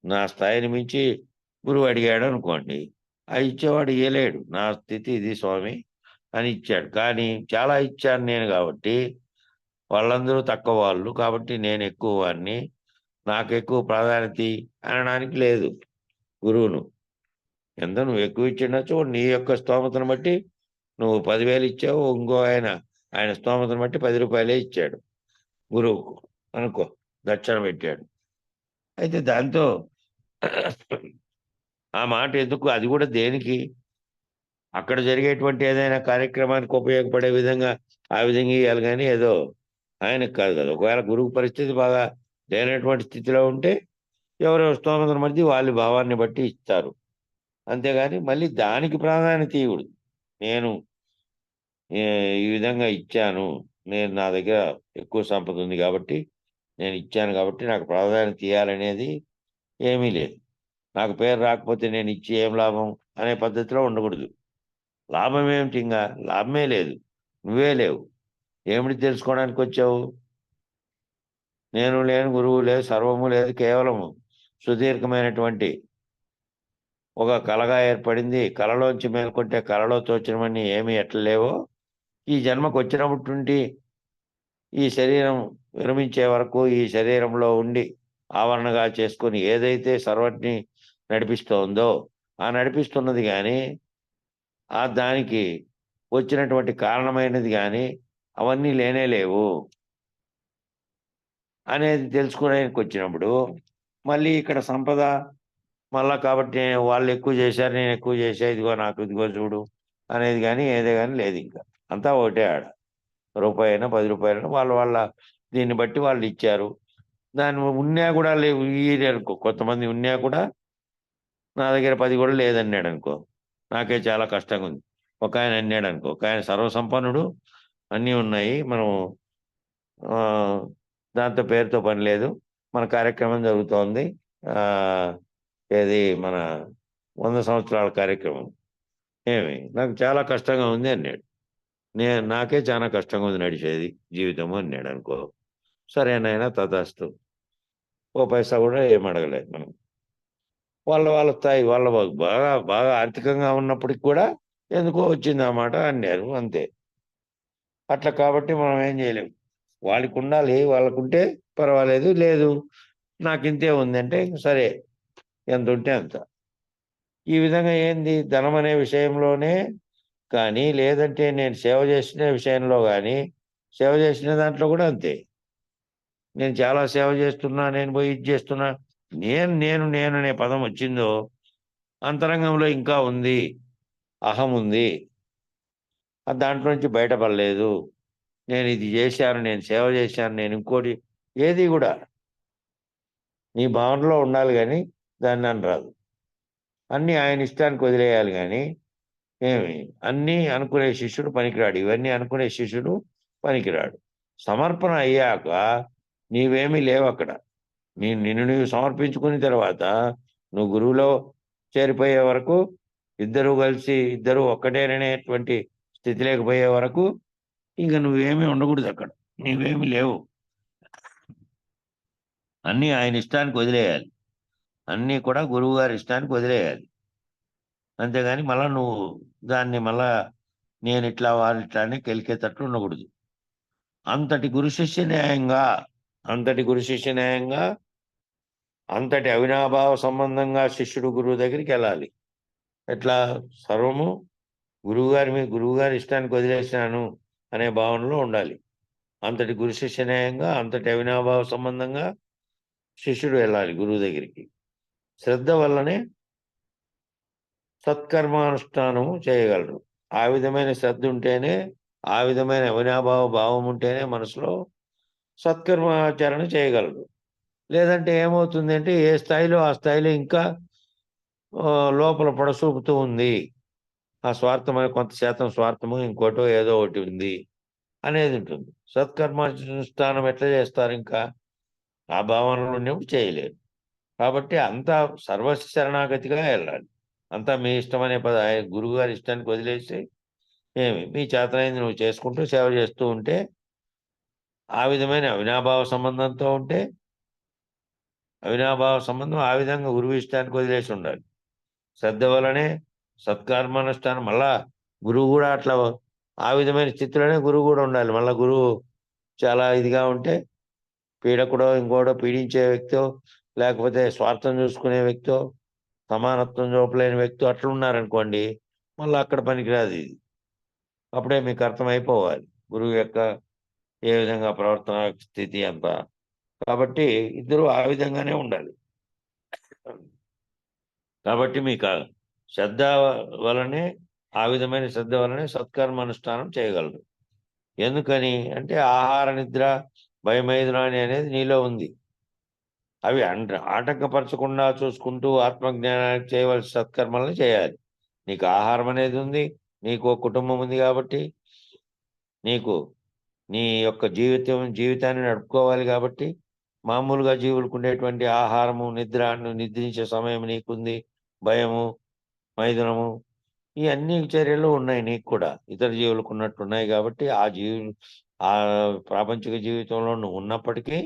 నా స్థాయిని మించి గురువు అడిగాడు అనుకోండి, ఆ ఇచ్చేవాడు ఇయ్యలేడు. నా స్థితి ఇది స్వామి అని ఇచ్చాడు. కానీ చాలా ఇచ్చాను నేను కాబట్టి, వాళ్ళందరూ తక్కువ వాళ్ళు కాబట్టి నేను ఎక్కువ వాడిని, నాకు ఎక్కువ ప్రాధాన్యత అనడానికి లేదు గురువును. ఎంత నువ్వు ఎక్కువ ఇచ్చిండొచ్చు, నీ యొక్క స్తోమతను బట్టి నువ్వు 10,000 ఇచ్చావు, ఇంకో ఆయన స్తోమతను బట్టి 10 రూపాయలే ఇచ్చాడు గురువుకు అనుకో, దక్షిణ పెట్టాడు. అయితే దాంతో ఆ మాట ఎందుకు, అది కూడా దేనికి, అక్కడ జరిగేటువంటి ఏదైనా కార్యక్రమానికి ఉపయోగపడే విధంగా ఆ విధంగా ఇవ్వాలి. కానీ ఏదో ఆయనకు కాదు కదా. ఒకవేళ గురువు పరిస్థితి బాగా లేనటువంటి స్థితిలో ఉంటే ఎవరెవరి స్తోమతను బట్టి వాళ్ళ భావాన్ని బట్టి ఇస్తారు. అంతేగాని మళ్ళీ దానికి ప్రాధాన్యత ఇవ్వడు. నేను ఈ విధంగా ఇచ్చాను, నా దగ్గర ఎక్కువ సంపద ఉంది కాబట్టి నేను ఇచ్చాను కాబట్టి నాకు ప్రాధాన్యత ఇవ్వాలనేది ఏమీ లేదు. నాకు పేరు రాకపోతే నేను ఇచ్చి ఏం లాభం అనే పద్ధతిలో ఉండకూడదు. లాభం ఏమిటి, ఇంకా లాభమే లేదు, నువ్వే లేవు, ఏమిటి తెలుసుకోవడానికి వచ్చావు? నేను లేను, గురువు లేదు, సర్వము లేదు, కేవలము సుదీర్ఘమైనటువంటి ఒక కళగా ఏర్పడింది. కళలోంచి మేల్కొంటే కళలో తోచినవన్నీ ఏమి ఎట్లా లేవో, ఈ జన్మకు వచ్చినటువంటి ఈ శరీరం విరమించే వరకు ఈ శరీరంలో ఉండి ఆవరణగా చేసుకొని ఏదైతే సర్వటిని నడిపిస్తోందో ఆ నడిపిస్తున్నది కానీ, ఆ దానికి వచ్చినటువంటి కారణమైనది కానీ అవన్నీ లేనే లేవు అనేది తెలుసుకోవడానికి వచ్చినప్పుడు, మళ్ళీ ఇక్కడ సంపద మళ్ళా కాబట్టి వాళ్ళు ఎక్కువ చేశారు, నేను ఎక్కువ చేశా, ఇదిగో నాకు ఇదిగో చూడు అనేది కానీ ఏదే కానీ లేదు. ఇంకా అంతా ఒకటే ఆడ. రూపాయి అయినా 10 రూపాయలైనా వాళ్ళ దీన్ని బట్టి వాళ్ళు ఇచ్చారు. దాన్ని ఉన్నా కూడా లేవు అనుకో, కొంతమంది ఉన్నా కూడా నా దగ్గర 10 కూడా లేదన్నాడు అనుకో, నాకే చాలా కష్టంగా ఉంది. ఒక ఆయన అన్నాడు అనుకో, ఒక ఆయన సర్వసంపన్నుడు, అన్నీ ఉన్నాయి, మనం దాంతో పేరుతో పని లేదు, మన కార్యక్రమం జరుగుతోంది, ఏది మన 100 సంవత్సరాల కార్యక్రమం, నాకు చాలా కష్టంగా ఉంది అన్నాడు. నాకే చాలా కష్టంగా ఉంది నడిచేది జీవితము అన్నాడు అనుకో, సరేనైనా తదాస్తు, ఓ పైసా కూడా ఏం అడగలేదు మనం. వాళ్ళ స్థాయి వాళ్ళ బాగా బాగా ఆర్థికంగా ఉన్నప్పటికి కూడా ఎందుకో వచ్చింది ఆ మాట అన్నారు, అంతే. అట్లా కాబట్టి మనం ఏం చేయలేము. వాళ్ళకి ఉండాలి, వాళ్ళకుంటే పర్వాలేదు, లేదు నాకు ఇంతే ఉందంటే సరే, ఎంత ఉంటే అంత. ఈ విధంగా ఏంది, ధనం అనే విషయంలోనే కానీ, లేదంటే నేను సేవ చేసిన విషయంలో కానీ, సేవ చేసిన దాంట్లో కూడా అంతే. నేను చాలా సేవ చేస్తున్నా, నేను పోయి ఇది చేస్తున్నా, నేను అనే పదం వచ్చిందో అంతరంగంలో ఇంకా ఉంది, అహం ఉంది, దాంట్లో నుంచి బయటపడలేదు. నేను ఇది చేశాను, నేను సేవ చేశాను, నేను ఇంకోటి ఏది కూడా నీ భావనలో ఉండాలి కానీ దాన్ని అనరాదు. అన్నీ ఆయన ఇష్టానికి వదిలేయాలి కానీ అన్నీ అనుకునే శిష్యుడు పనికిరాడు, ఇవన్నీ అనుకునే శిష్యుడు పనికిరాడు. సమర్పణ అయ్యాక నీవేమీ లేవు అక్కడ. నిన్ను నీవు సమర్పించుకున్న తర్వాత నువ్వు గురువులో చేరిపోయే వరకు, ఇద్దరు ఒక్కటేననేటువంటి స్థితి లేకపోయే వరకు ఇంకా నువ్వేమీ ఉండకూడదు అక్కడ, నీవేమీ లేవు. అన్నీ ఆయన ఇష్టానికి వదిలేయాలి, అన్నీ కూడా గురువు గారి ఇష్టానికి వదిలేయాలి. అంతేగాని మళ్ళా నువ్వు దాన్ని మళ్ళా నేను ఇట్లా వాళ్ళు ఇట్లా అని కెలికేటట్లు ఉండకూడదు. అంతటి గురు శిష్య న్యాయంగా అంతటి అవినాభావ సంబంధంగా శిష్యుడు గురువు దగ్గరికి వెళ్ళాలి. ఎట్లా, సర్వము గురువుగారి ఇష్టానికి వదిలేసినాను అనే భావనలో ఉండాలి. అంతటి గురు శిష్య న్యాయంగా అంతటి అవినాభావ సంబంధంగా శిష్యుడు వెళ్ళాలి గురువు దగ్గరికి. శ్రద్ధ వల్లనే సత్కర్మానుష్ఠానము చేయగలరు. ఆ విధమైన శ్రద్ధ ఉంటేనే, ఆ విధమైన అవినాభావ భావం ఉంటేనే మనసులో సత్కర్మాచరణ చేయగలరు. లేదంటే ఏమవుతుంది అంటే, ఏ స్థాయిలో ఆ స్థాయిలో ఇంకా లోపల పొడసూపుతూ ఉంది, ఆ స్వార్థమైన కొంత శాతం స్వార్థము, ఇంకోటో ఏదో ఒకటి ఉంది అనేది ఉంటుంది. సత్కర్మానుష్ఠానం ఎట్లా చేస్తారు? ఇంకా ఆ భావనలు ఉన్నప్పుడు చేయలేరు. కాబట్టి అంతా సర్వశరణాగతిగా వెళ్ళాలి. అంతా మీ ఇష్టమనే గురువు గారి ఇష్టానికి వదిలేసి ఏమి మీ చేతనైంది నువ్వు చేసుకుంటూ సేవ చేస్తూ ఉంటే, ఆ విధమైన అవినాభావ సంబంధంతో ఉంటే, అవినాభావ సంబంధం ఆ విధంగా గురువు ఇష్టానికి వదిలేసి ఉండాలి. శ్రద్ధ వలనే సత్కర్మానుష్ఠానం. మళ్ళా గురువు కూడా అట్లా ఆ విధమైన స్థితిలోనే గురువు కూడా ఉండాలి. మళ్ళా గురువు చాలా ఇదిగా ఉంటే పీడకుడో ఇంకోటో పీడించే వ్యక్తో, లేకపోతే స్వార్థం చూసుకునే వ్యక్తో, సమానత్వం చూపలేని వ్యక్తి అట్లా ఉన్నారనుకోండి, మళ్ళీ అక్కడ పనికిరాదు ఇది. అప్పుడే మీకు అర్థమైపోవాలి గురువు యొక్క ఏ విధంగా ప్రవర్తన స్థితి అంతా. కాబట్టి ఇద్దరు ఆ విధంగానే ఉండాలి. కాబట్టి మీకు శ్రద్ధ వలనే, ఆ విధమైన శ్రద్ధ వలనే సత్కర్మ అనుష్ఠానం చేయగలరు. ఎందుకని అంటే ఆహార నిద్ర భయమైదురాని అనేది నీలో ఉంది. అవి ఆటంకపరచకుండా చూసుకుంటూ ఆత్మజ్ఞానానికి చేయవలసిన సత్కర్మలను చేయాలి. నీకు ఆహారం అనేది ఉంది, నీకు కుటుంబం ఉంది కాబట్టి, నీకు నీ యొక్క జీవితాన్ని నడుపుకోవాలి కాబట్టి, మామూలుగా జీవులకు ఉండేటువంటి ఆహారము, నిద్ర, నువ్వు నిద్రించే సమయం నీకుంది, భయము, మైథునము, ఈ అన్ని చర్యలు ఉన్నాయి నీకు కూడా. ఇతర జీవులకు ఉన్నట్టున్నాయి కాబట్టి, ఆ ప్రాపంచిక జీవితంలో నువ్వు ఉన్నప్పటికీ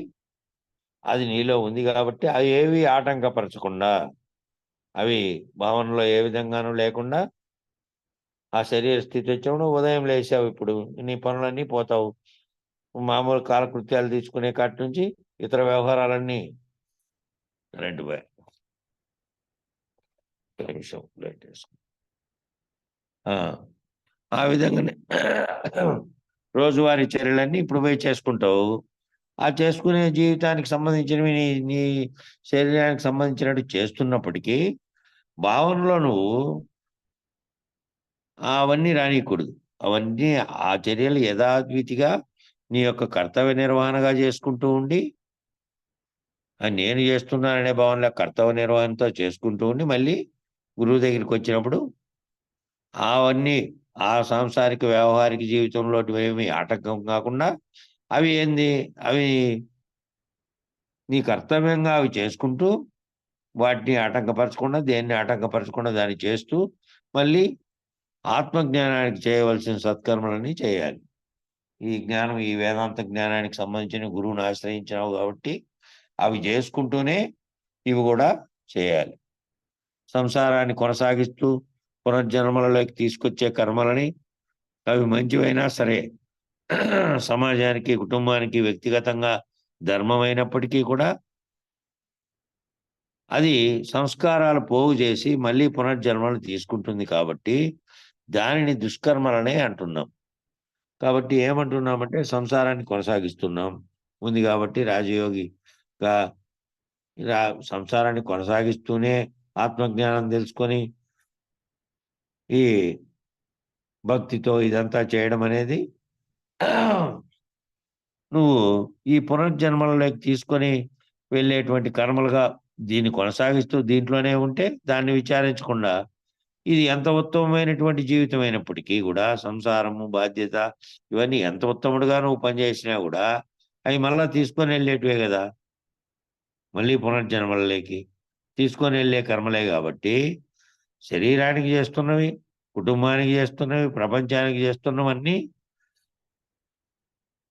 అది నీలో ఉంది కాబట్టి, అవి ఏవి ఆటంకపరచకుండా, అవి భావనలో ఏ విధంగానూ లేకుండా, ఆ శరీర స్థితి వచ్చినప్పుడు ఉదయం లేచావు, ఇప్పుడు నీ పనులన్నీ పోతావు. మామూలు కాలకృత్యాలు తీసుకునే కాటి నుంచి ఇతర వ్యవహారాలన్నీ కరెంటు పోయా నిమిషం లైట్ వేసుకో. ఆ విధంగానే రోజువారీ చర్యలన్నీ ఇప్పుడు పోయి చేసుకుంటావు. ఆ చేసుకునే జీవితానికి సంబంధించినవి నీ శరీరానికి సంబంధించినట్టు చేస్తున్నప్పటికీ భావనలో నువ్వు అవన్నీ రానియకూడదు. అవన్నీ ఆ చర్యలు యథావిధిగా నీ యొక్క కర్తవ్య నిర్వహణగా చేసుకుంటూ ఉండి, నేను చేస్తున్నాననే భావనలో కర్తవ్య నిర్వహణతో చేసుకుంటూ ఉండి, మళ్ళీ గురువు దగ్గరికి వచ్చినప్పుడు అవన్నీ ఆ సాంసారిక వ్యవహారిక జీవితంలో ఏమి ఆటంకం కాకుండా, అవి నీ కర్తవ్యంగా అవి చేసుకుంటూ, వాటిని ఆటంకపరచకుండా, దేన్ని ఆటంకపరచకుండా దాన్ని చేస్తూ, మళ్ళీ ఆత్మజ్ఞానానికి చేయవలసిన సత్కర్మలన్నీ చేయాలి. ఈ వేదాంత జ్ఞానానికి సంబంధించిన గురువుని ఆశ్రయించినావు కాబట్టి అవి చేసుకుంటూనే ఇవి కూడా చేయాలి. సంసారాన్ని కొనసాగిస్తూ పునర్జన్మలలోకి తీసుకొచ్చే కర్మలని, అవి మంచివైనా సరే, సమాజానికి, కుటుంబానికి, వ్యక్తిగతంగా ధర్మమైనప్పటికీ కూడా అది సంస్కారాలు పోగు చేసి మళ్ళీ పునర్జన్మలు తీసుకుంటుంది కాబట్టి దానిని దుష్కర్మలనే అంటున్నాం. కాబట్టి ఏమంటున్నామంటే సంసారాన్ని కొనసాగిస్తున్నాం ఉంది కాబట్టి రాజయోగిగా సంసారాన్ని కొనసాగిస్తూనే ఆత్మజ్ఞానం తెలుసుకొని ఈ భక్తితో ఇదంతా చేయడం అనేది నువ్వు ఈ పునర్జన్మలలోకి తీసుకొని వెళ్ళేటువంటి కర్మలుగా దీన్ని కొనసాగిస్తూ దీంట్లోనే ఉంటే, దాన్ని విచారించకుండా ఇది ఎంత ఉత్తమమైనటువంటి జీవితం అయినప్పటికీ కూడా, సంసారము, బాధ్యత, ఇవన్నీ ఎంత ఉత్తముడుగా నువ్వు పనిచేసినా కూడా అవి మళ్ళా తీసుకొని వెళ్ళేటివే కదా, మళ్ళీ పునర్జన్మలలోకి తీసుకొని వెళ్ళే కర్మలే. కాబట్టి శరీరానికి చేస్తున్నవి, కుటుంబానికి చేస్తున్నవి, ప్రపంచానికి చేస్తున్నవన్నీ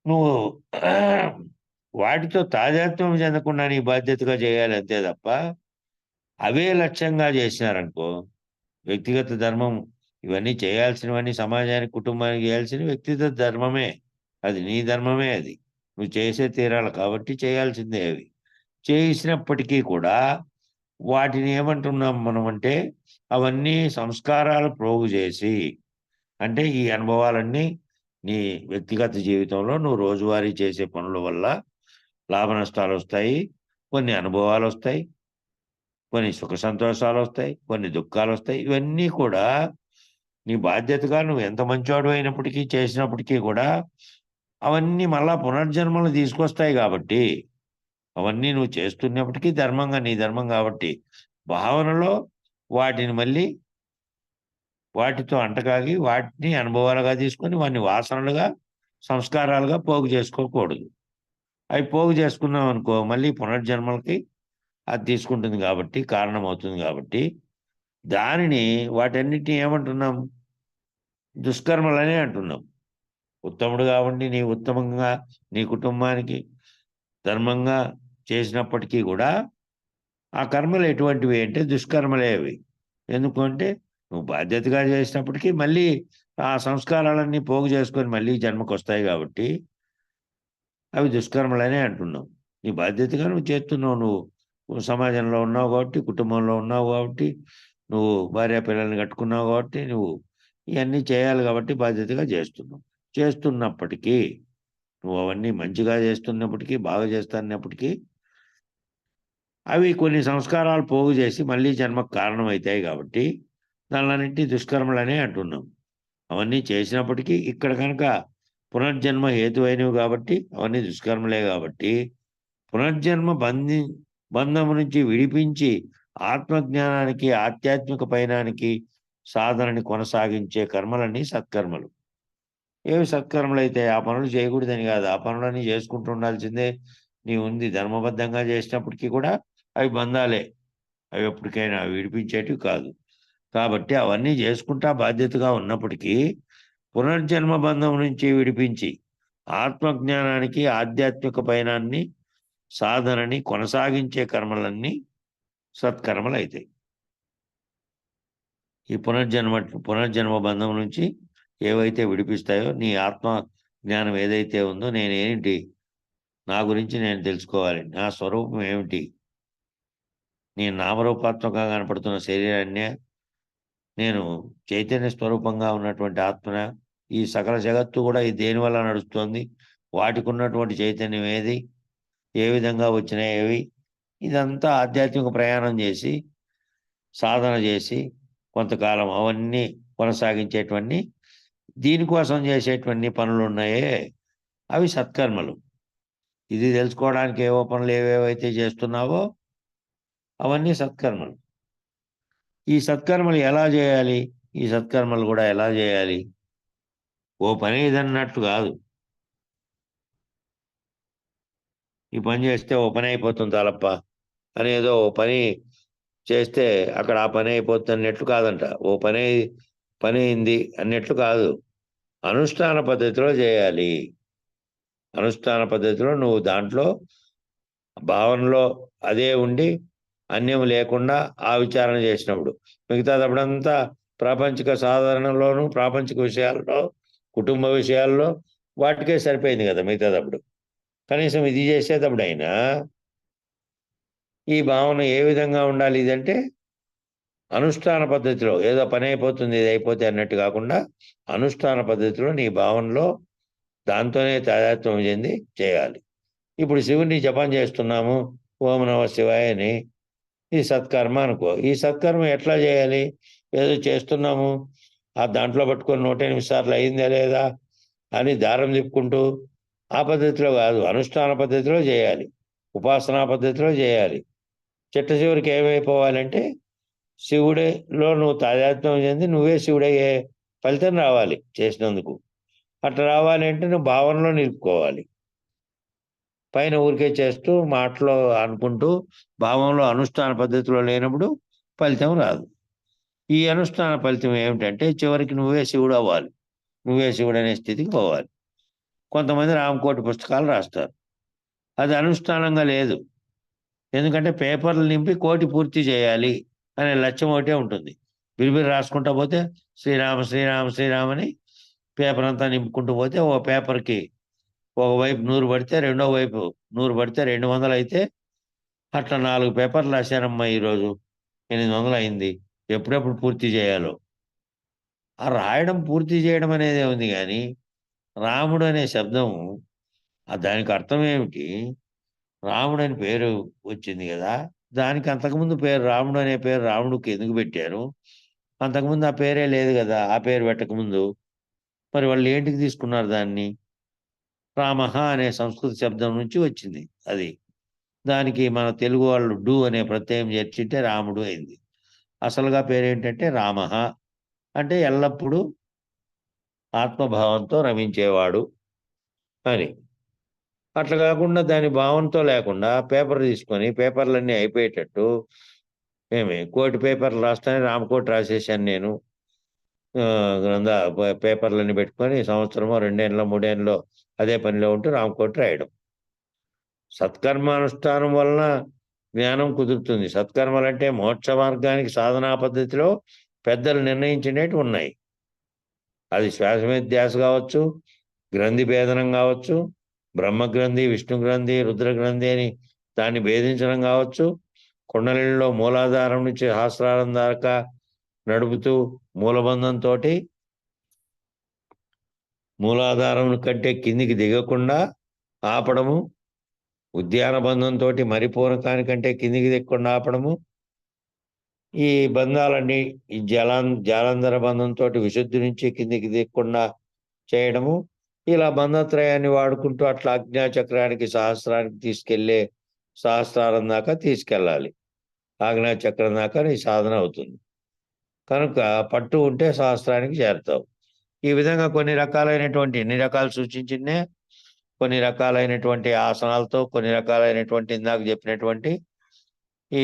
నువ్వు వాటితో తాదాత్మ్యం చెందకుండా నీ బాధ్యతగా చేయాలి అంతే తప్ప, అవే లక్ష్యంగా చేసినారనుకో, వ్యక్తిగత ధర్మం ఇవన్నీ చేయాల్సినవన్నీ సమాజానికి, కుటుంబానికి చేయాల్సిన వ్యక్తిగత ధర్మమే, అది నీ ధర్మమే, అది నువ్వు చేసే తీరాలి కాబట్టి చేయాల్సిందే. అవి చేసినప్పటికీ కూడా వాటిని ఏమంటున్నాం మనం అంటే, అవన్నీ సంస్కారాలు ప్రోగు చేసి, అంటే ఈ అనుభవాలన్నీ నీ వ్యక్తిగత జీవితంలో నువ్వు రోజువారీ చేసే పనుల వల్ల లాభ నష్టాలు వస్తాయి, కొన్ని అనుభవాలు వస్తాయి, కొన్ని సుఖ సంతోషాలు వస్తాయి, కొన్ని దుఃఖాలు వస్తాయి. ఇవన్నీ కూడా నీ బాధ్యతగా నువ్వు ఎంత మంచివాడు అయినప్పటికీ చేసినప్పటికీ కూడా అవన్నీ మళ్ళా పునర్జన్మలు తీసుకొస్తాయి. కాబట్టి అవన్నీ నువ్వు చేస్తున్నప్పటికీ ధర్మంగా, నీ ధర్మం కాబట్టి భావనలో వాటిని మళ్ళీ వాటితో అంటకాగి వాటిని అనుభవాలుగా తీసుకొని వాటిని వాసనలుగా, సంస్కారాలుగా పోగు చేసుకోకూడదు. అవి పోగు చేసుకున్నాం అనుకో, మళ్ళీ పునర్జన్మలకి అది తీసుకుంటుంది కాబట్టి, కారణమవుతుంది కాబట్టి, వాటన్నిటిని ఏమంటున్నాం, దుష్కర్మలనే అంటున్నాం. ఉత్తముడుగా ఉండి నీ ఉత్తమంగా నీ కుటుంబానికి ధర్మంగా చేసినప్పటికీ కూడా ఆ కర్మలు ఎటువంటివి అంటే దుష్కర్మలే అవి. ఎందుకంటే నువ్వు బాధ్యతగా చేసినప్పటికీ మళ్ళీ ఆ సంస్కారాలన్నీ పోగు చేసుకొని మళ్ళీ జన్మకు వస్తాయి కాబట్టి అవి దుష్కర్మలనే అంటున్నావు. నీ బాధ్యతగా నువ్వు చేస్తున్నావు. నువ్వు సమాజంలో ఉన్నావు కాబట్టి, కుటుంబంలో ఉన్నావు కాబట్టి, నువ్వు భార్య పిల్లల్ని కట్టుకున్నావు కాబట్టి, నువ్వు ఇవన్నీ చేయాలి కాబట్టి బాధ్యతగా చేస్తున్నావు. చేస్తున్నప్పటికీ నువ్వు అవన్నీ మంచిగా చేస్తున్నప్పటికీ, బాగా చేస్తున్నప్పటికీ అవి కొన్ని సంస్కారాలు పోగు చేసి మళ్ళీ జన్మకు కారణమవుతాయి కాబట్టి దానిలన్నింటినీ దుష్కర్మలనే అంటున్నాం. అవన్నీ చేసినప్పటికీ ఇక్కడ కనుక పునర్జన్మ హేతువైనవి కాబట్టి అవన్నీ దుష్కర్మలే కాబట్టి పునర్జన్మ బంధము నుంచి విడిపించి ఆత్మజ్ఞానానికి ఆధ్యాత్మిక పయనానికి సాధనని కొనసాగించే కర్మలన్నీ సత్కర్మలు. ఏవి సత్కర్మలు అయితే ఆ పనులు చేయకూడదని కాదు, ఆ పనులన్నీ చేసుకుంటూ ఉండాల్సిందే. నీ ఉంది ధర్మబద్ధంగా చేసినప్పటికీ కూడా అవి బంధాలే, అవి ఎప్పటికైనా విడిపించేటివి కాదు. కాబట్టి అవన్నీ చేసుకుంటా బాధ్యతగా ఉన్నప్పటికీ పునర్జన్మ బంధం నుంచి విడిపించి ఆత్మజ్ఞానానికి ఆధ్యాత్మిక పయనాన్ని సాధనని కొనసాగించే కర్మలన్నీ సత్కర్మలు అవుతాయి. ఈ పునర్జన్మ బంధం నుంచి ఏవైతే విడిపిస్తాయో నీ ఆత్మ జ్ఞానం ఏదైతే ఉందో నేనేంటి, నా గురించి నేను తెలుసుకోవాలి, నా స్వరూపం ఏమిటి, నేను నామరూపాత్మకంగా కనపడుతున్న శరీరాన్నే, నేను చైతన్య స్వరూపంగా ఉన్నటువంటి ఆత్మన, ఈ సకల జగత్తు కూడా ఈ దేనివల్ల నడుస్తోంది, వాటికి ఉన్నటువంటి చైతన్యం ఏది, ఏ విధంగా వచ్చినాయి ఏవి, ఇదంతా ఆధ్యాత్మిక ప్రయాణం చేసి సాధన చేసి కొంతకాలం అవన్నీ కొనసాగించేటువంటి దీనికోసం చేసేటువంటి పనులు ఉన్నాయే అవి సత్కర్మలు. ఇది తెలుసుకోవడానికి ఏవో పనులు ఏవేవైతే చేస్తున్నావో అవన్నీ సత్కర్మలు. ఈ సత్కర్మలు ఎలా చేయాలి, ఈ సత్కర్మలు కూడా ఎలా చేయాలి, ఓ పని ఇదన్నట్టు కాదు. ఈ పని చేస్తే ఓ పని అయిపోతుంది తలప్ప అనేదో ఓ పని చేస్తే అక్కడ ఆ పని అయిపోతుంది అన్నట్లు కాదంట. ఓ పని అయింది అన్నట్లు కాదు, అనుష్ఠాన పద్ధతిలో చేయాలి. అనుష్ఠాన పద్ధతిలో నువ్వు దాంట్లో భావనలో అదే ఉండి అన్యం లేకుండా ఆ విచారణ చేసినప్పుడు మిగతాదప్పుడంతా ప్రాపంచిక సాధారణలోను ప్రాపంచిక విషయాల్లో కుటుంబ విషయాల్లో వాటికే సరిపోయింది కదా మిగతాదప్పుడు. కనీసం ఇది చేసేటప్పుడు అయినా ఈ భావన ఏ విధంగా ఉండాలి, ఇదంటే అనుష్ఠాన పద్ధతిలో ఏదో పని అయిపోతుంది ఇది అయిపోతే అన్నట్టు కాకుండా అనుష్ఠాన పద్ధతిలో నీ భావనలో దాంతోనే తాదాత్మ్యం చెంది చేయాలి. ఇప్పుడు శివుని జపం చేస్తున్నాము, ఓం నమః శివాయ అని, ఈ సత్కర్మ అనుకో. ఈ సత్కర్మ ఎట్లా చేయాలి, ఏదో చేస్తున్నాము ఆ దాంట్లో పట్టుకొని 108 సార్లు అయిందా లేదా అని దారం తిప్పుకుంటూ ఆ పద్ధతిలో కాదు, అనుష్ఠాన పద్ధతిలో చేయాలి, ఉపాసనా పద్ధతిలో చేయాలి. చిట్ట చివరికి ఏమైపోవాలంటే శివుడిలో నువ్వు తాదాత్మ్యం చెంది నువ్వే శివుడయ్యే ఫలితం రావాలి చేసినందుకు. అట్లా రావాలి అంటే నువ్వు భావనలో నిలుపుకోవాలి. పైన ఊరికే చేస్తూ మాటలో అనుకుంటూ భావంలో అనుష్ఠాన పద్ధతిలో లేనప్పుడు ఫలితం రాదు. ఈ అనుష్ఠాన ఫలితం ఏమిటంటే చివరికి నువ్వే శివుడు అవ్వాలి, నువ్వే శివుడు అనే స్థితికి పోవాలి. కొంతమంది రామకోటి పుస్తకాలు రాస్తారు, అది అనుష్ఠానంగా లేదు. ఎందుకంటే పేపర్లు నింపి కోటి పూర్తి చేయాలి అనే లక్ష్యం ఒకటే ఉంటుంది. బిరిబిరి రాసుకుంటూ పోతే శ్రీరామ శ్రీరామ శ్రీరామ అని పేపర్ అంతా నింపుకుంటూ పోతే ఓ పేపర్కి ఒకవైపు 100 పడితే రెండో వైపు 100 పడితే 200 అయితే అట్లా 4 పేపర్లు రాశారమ్మా ఈరోజు 800 అయింది. ఎప్పుడెప్పుడు పూర్తి చేయాలో. ఆ రాయడం పూర్తి చేయడం అనేదే ఉంది కానీ రాముడు అనే శబ్దం దానికి అర్థం ఏమిటి, రాముడు అని పేరు వచ్చింది కదా, దానికి అంతకుముందు పేరు రాముడు అనే పేరు రాముడికి ఎందుకు పెట్టారు, అంతకుముందు ఆ పేరే లేదు కదా, ఆ పేరు పెట్టకముందు మరి వాళ్ళు ఏంటికి తీసుకున్నారు దాన్ని. రామః అనే సంస్కృత శబ్దం నుంచి వచ్చింది అది, దానికి మన తెలుగు వాళ్ళు డు అనే ప్రత్యయం చేర్చింటే రాముడు అయింది. అసలుగా పేరేంటంటే రామః అంటే ఎల్లప్పుడూ ఆత్మభావంతో రమించేవాడు అని. అట్లా కాకుండా దాని భావంతో లేకుండా పేపర్ తీసుకొని పేపర్లన్నీ అయిపోయేటట్టు కోటి పేపర్లు రాస్తానే రామకోటి రాసేసాను నేను పేపర్లన్నీ పెట్టుకొని సంవత్సరమో 2 ఏళ్ళలో 3 ఏళ్ళలో అదే పనిలో ఉంటూ రామకోటి రాయడం. సత్కర్మానుష్ఠానం వలన జ్ఞానం కుదురుతుంది. సత్కర్మలంటే మోక్ష మార్గానికి సాధనా పద్ధతిలో పెద్దలు నిర్ణయించినవి ఉన్నాయి. అది శ్వాస మీద ధ్యాస కావచ్చు, గ్రంథి భేదనం కావచ్చు, బ్రహ్మగ్రంథి, విష్ణు గ్రంథి, రుద్ర గ్రంథి అని దాన్ని భేదించడం కావచ్చు, కుండలిలో మూలాధారం నుంచి సహస్రారం దాకా నడుపుతూ మూలబంధంతో మూలాధారం కంటే కిందికి దిగకుండా ఆపడము, ఉద్యాన బంధంతో మరిపూరకానికంటే కిందికి దిగకుండా ఆపడము, ఈ బంధాలన్నీ ఈ జాలంధర బంధంతో విశుద్ధి నుంచి కిందికి దిగకుండా చేయడము, ఇలా బంధత్రయాన్ని వాడుకుంటూ అట్లా ఆజ్ఞాచక్రానికి సహస్రానికి తీసుకెళ్లే సహస్రారం దాకా తీసుకెళ్ళాలి. ఆజ్ఞాచక్రం దాకా నీ సాధన అవుతుంది. కనుక పట్టు ఉంటే సహస్రానికి చేరుతావు. ఈ విధంగా కొన్ని రకాలైనటువంటి ఎన్ని రకాలు సూచించిందే, కొన్ని రకాలైనటువంటి ఆసనాలతో, కొన్ని రకాలైనటువంటి ఇందాక చెప్పినటువంటి ఈ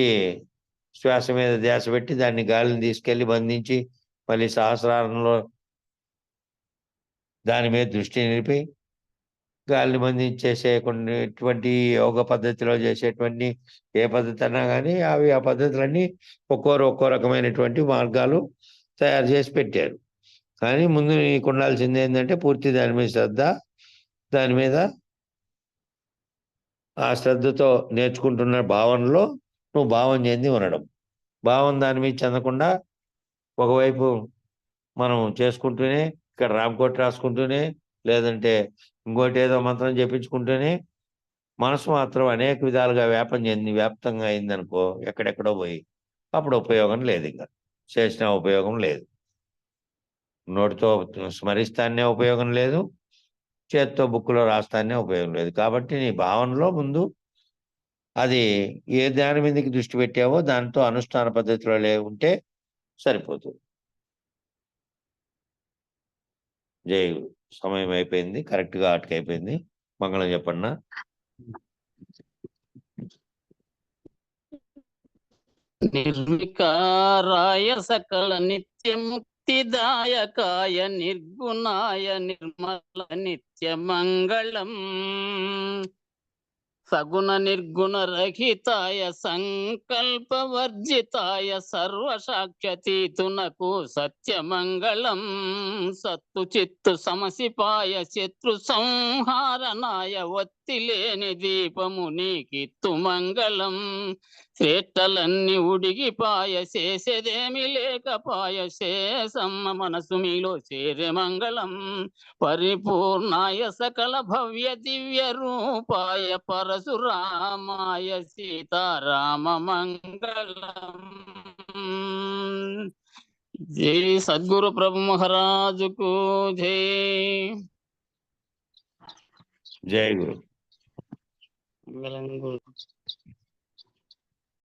శ్వాస మీద ధ్యాస పెట్టి దాన్ని గాలిని తీసుకెళ్లి బంధించి మళ్ళీ సహస్రారంలో దాని మీద దృష్టి నిలిపి గాలిని బంధించేసేటువంటి యోగ పద్ధతిలో చేసేటువంటి ఏ పద్ధతి అన్నా కానీ అవి ఆ పద్ధతులన్నీ ఒక్కో రకమైనటువంటి మార్గాలు తయారు చేసి పెట్టారు. కానీ ముందు నీకు ఉండాల్సింది ఏంటంటే పూర్తి దాని మీద శ్రద్ధ, దాని మీద ఆ శ్రద్ధతో నేర్చుకుంటున్న భావనలో నువ్వు భావం చెంది ఉండడం. భావం దాని మీద చెందకుండా ఒకవైపు మనం చేసుకుంటూనే ఇక్కడ రామకోటి రాసుకుంటూనే లేదంటే ఇంకోటి ఏదో మంత్రం చెప్పించుకుంటూనే మనసు మాత్రం అనేక విధాలుగా వ్యాప్తంగా అయిందనుకో, ఎక్కడెక్కడో పోయి అప్పుడు ఉపయోగం లేదు. ఇంకా చేసిన ఉపయోగం లేదు. నోటితో స్మరిస్తానే ఉపయోగం లేదు, చేత్తో బుక్కులో రాస్తానే ఉపయోగం లేదు. కాబట్టి నీ భావనలో ముందు అది ఏ దాని మీదకి దృష్టి పెట్టావో దాంతో అనుష్ఠాన పద్ధతిలో ఉంటే సరిపోతుంది. జై గురు. సమయం అయిపోయింది, కరెక్ట్గా ఆటకైపోయింది. మంగళం చెప్పన్నా. నిర్వికారాయ సకల నిత్యముక్తిదాయకాయ నిర్గుణాయ నిర్మల నిత్యమంగళం సగుణ నిర్గుణ రహితాయ సంకల్పవర్జితాయ సర్వసాక్షతీతునకు సత్యమంగళం సత్తు చిత్తు సమసిపాయ శత్రు సంహారనాయ ఒత్తిలేని దీపము నీకిత్తు మంగళం శ్రేష్టలన్నీ ఉడిగిపాయ చేసేదేమి లేకపాయ శేషమ్మ మనసు మీలో చేరే మంగళం పరిపూర్ణాయ సకల భవ్య దివ్య రూపాయ పరశురామాయ సీతారామ మంగళం. జై సద్గురు ప్రభు మహారాజుకు జై. జై గురు. మంగళం గురు.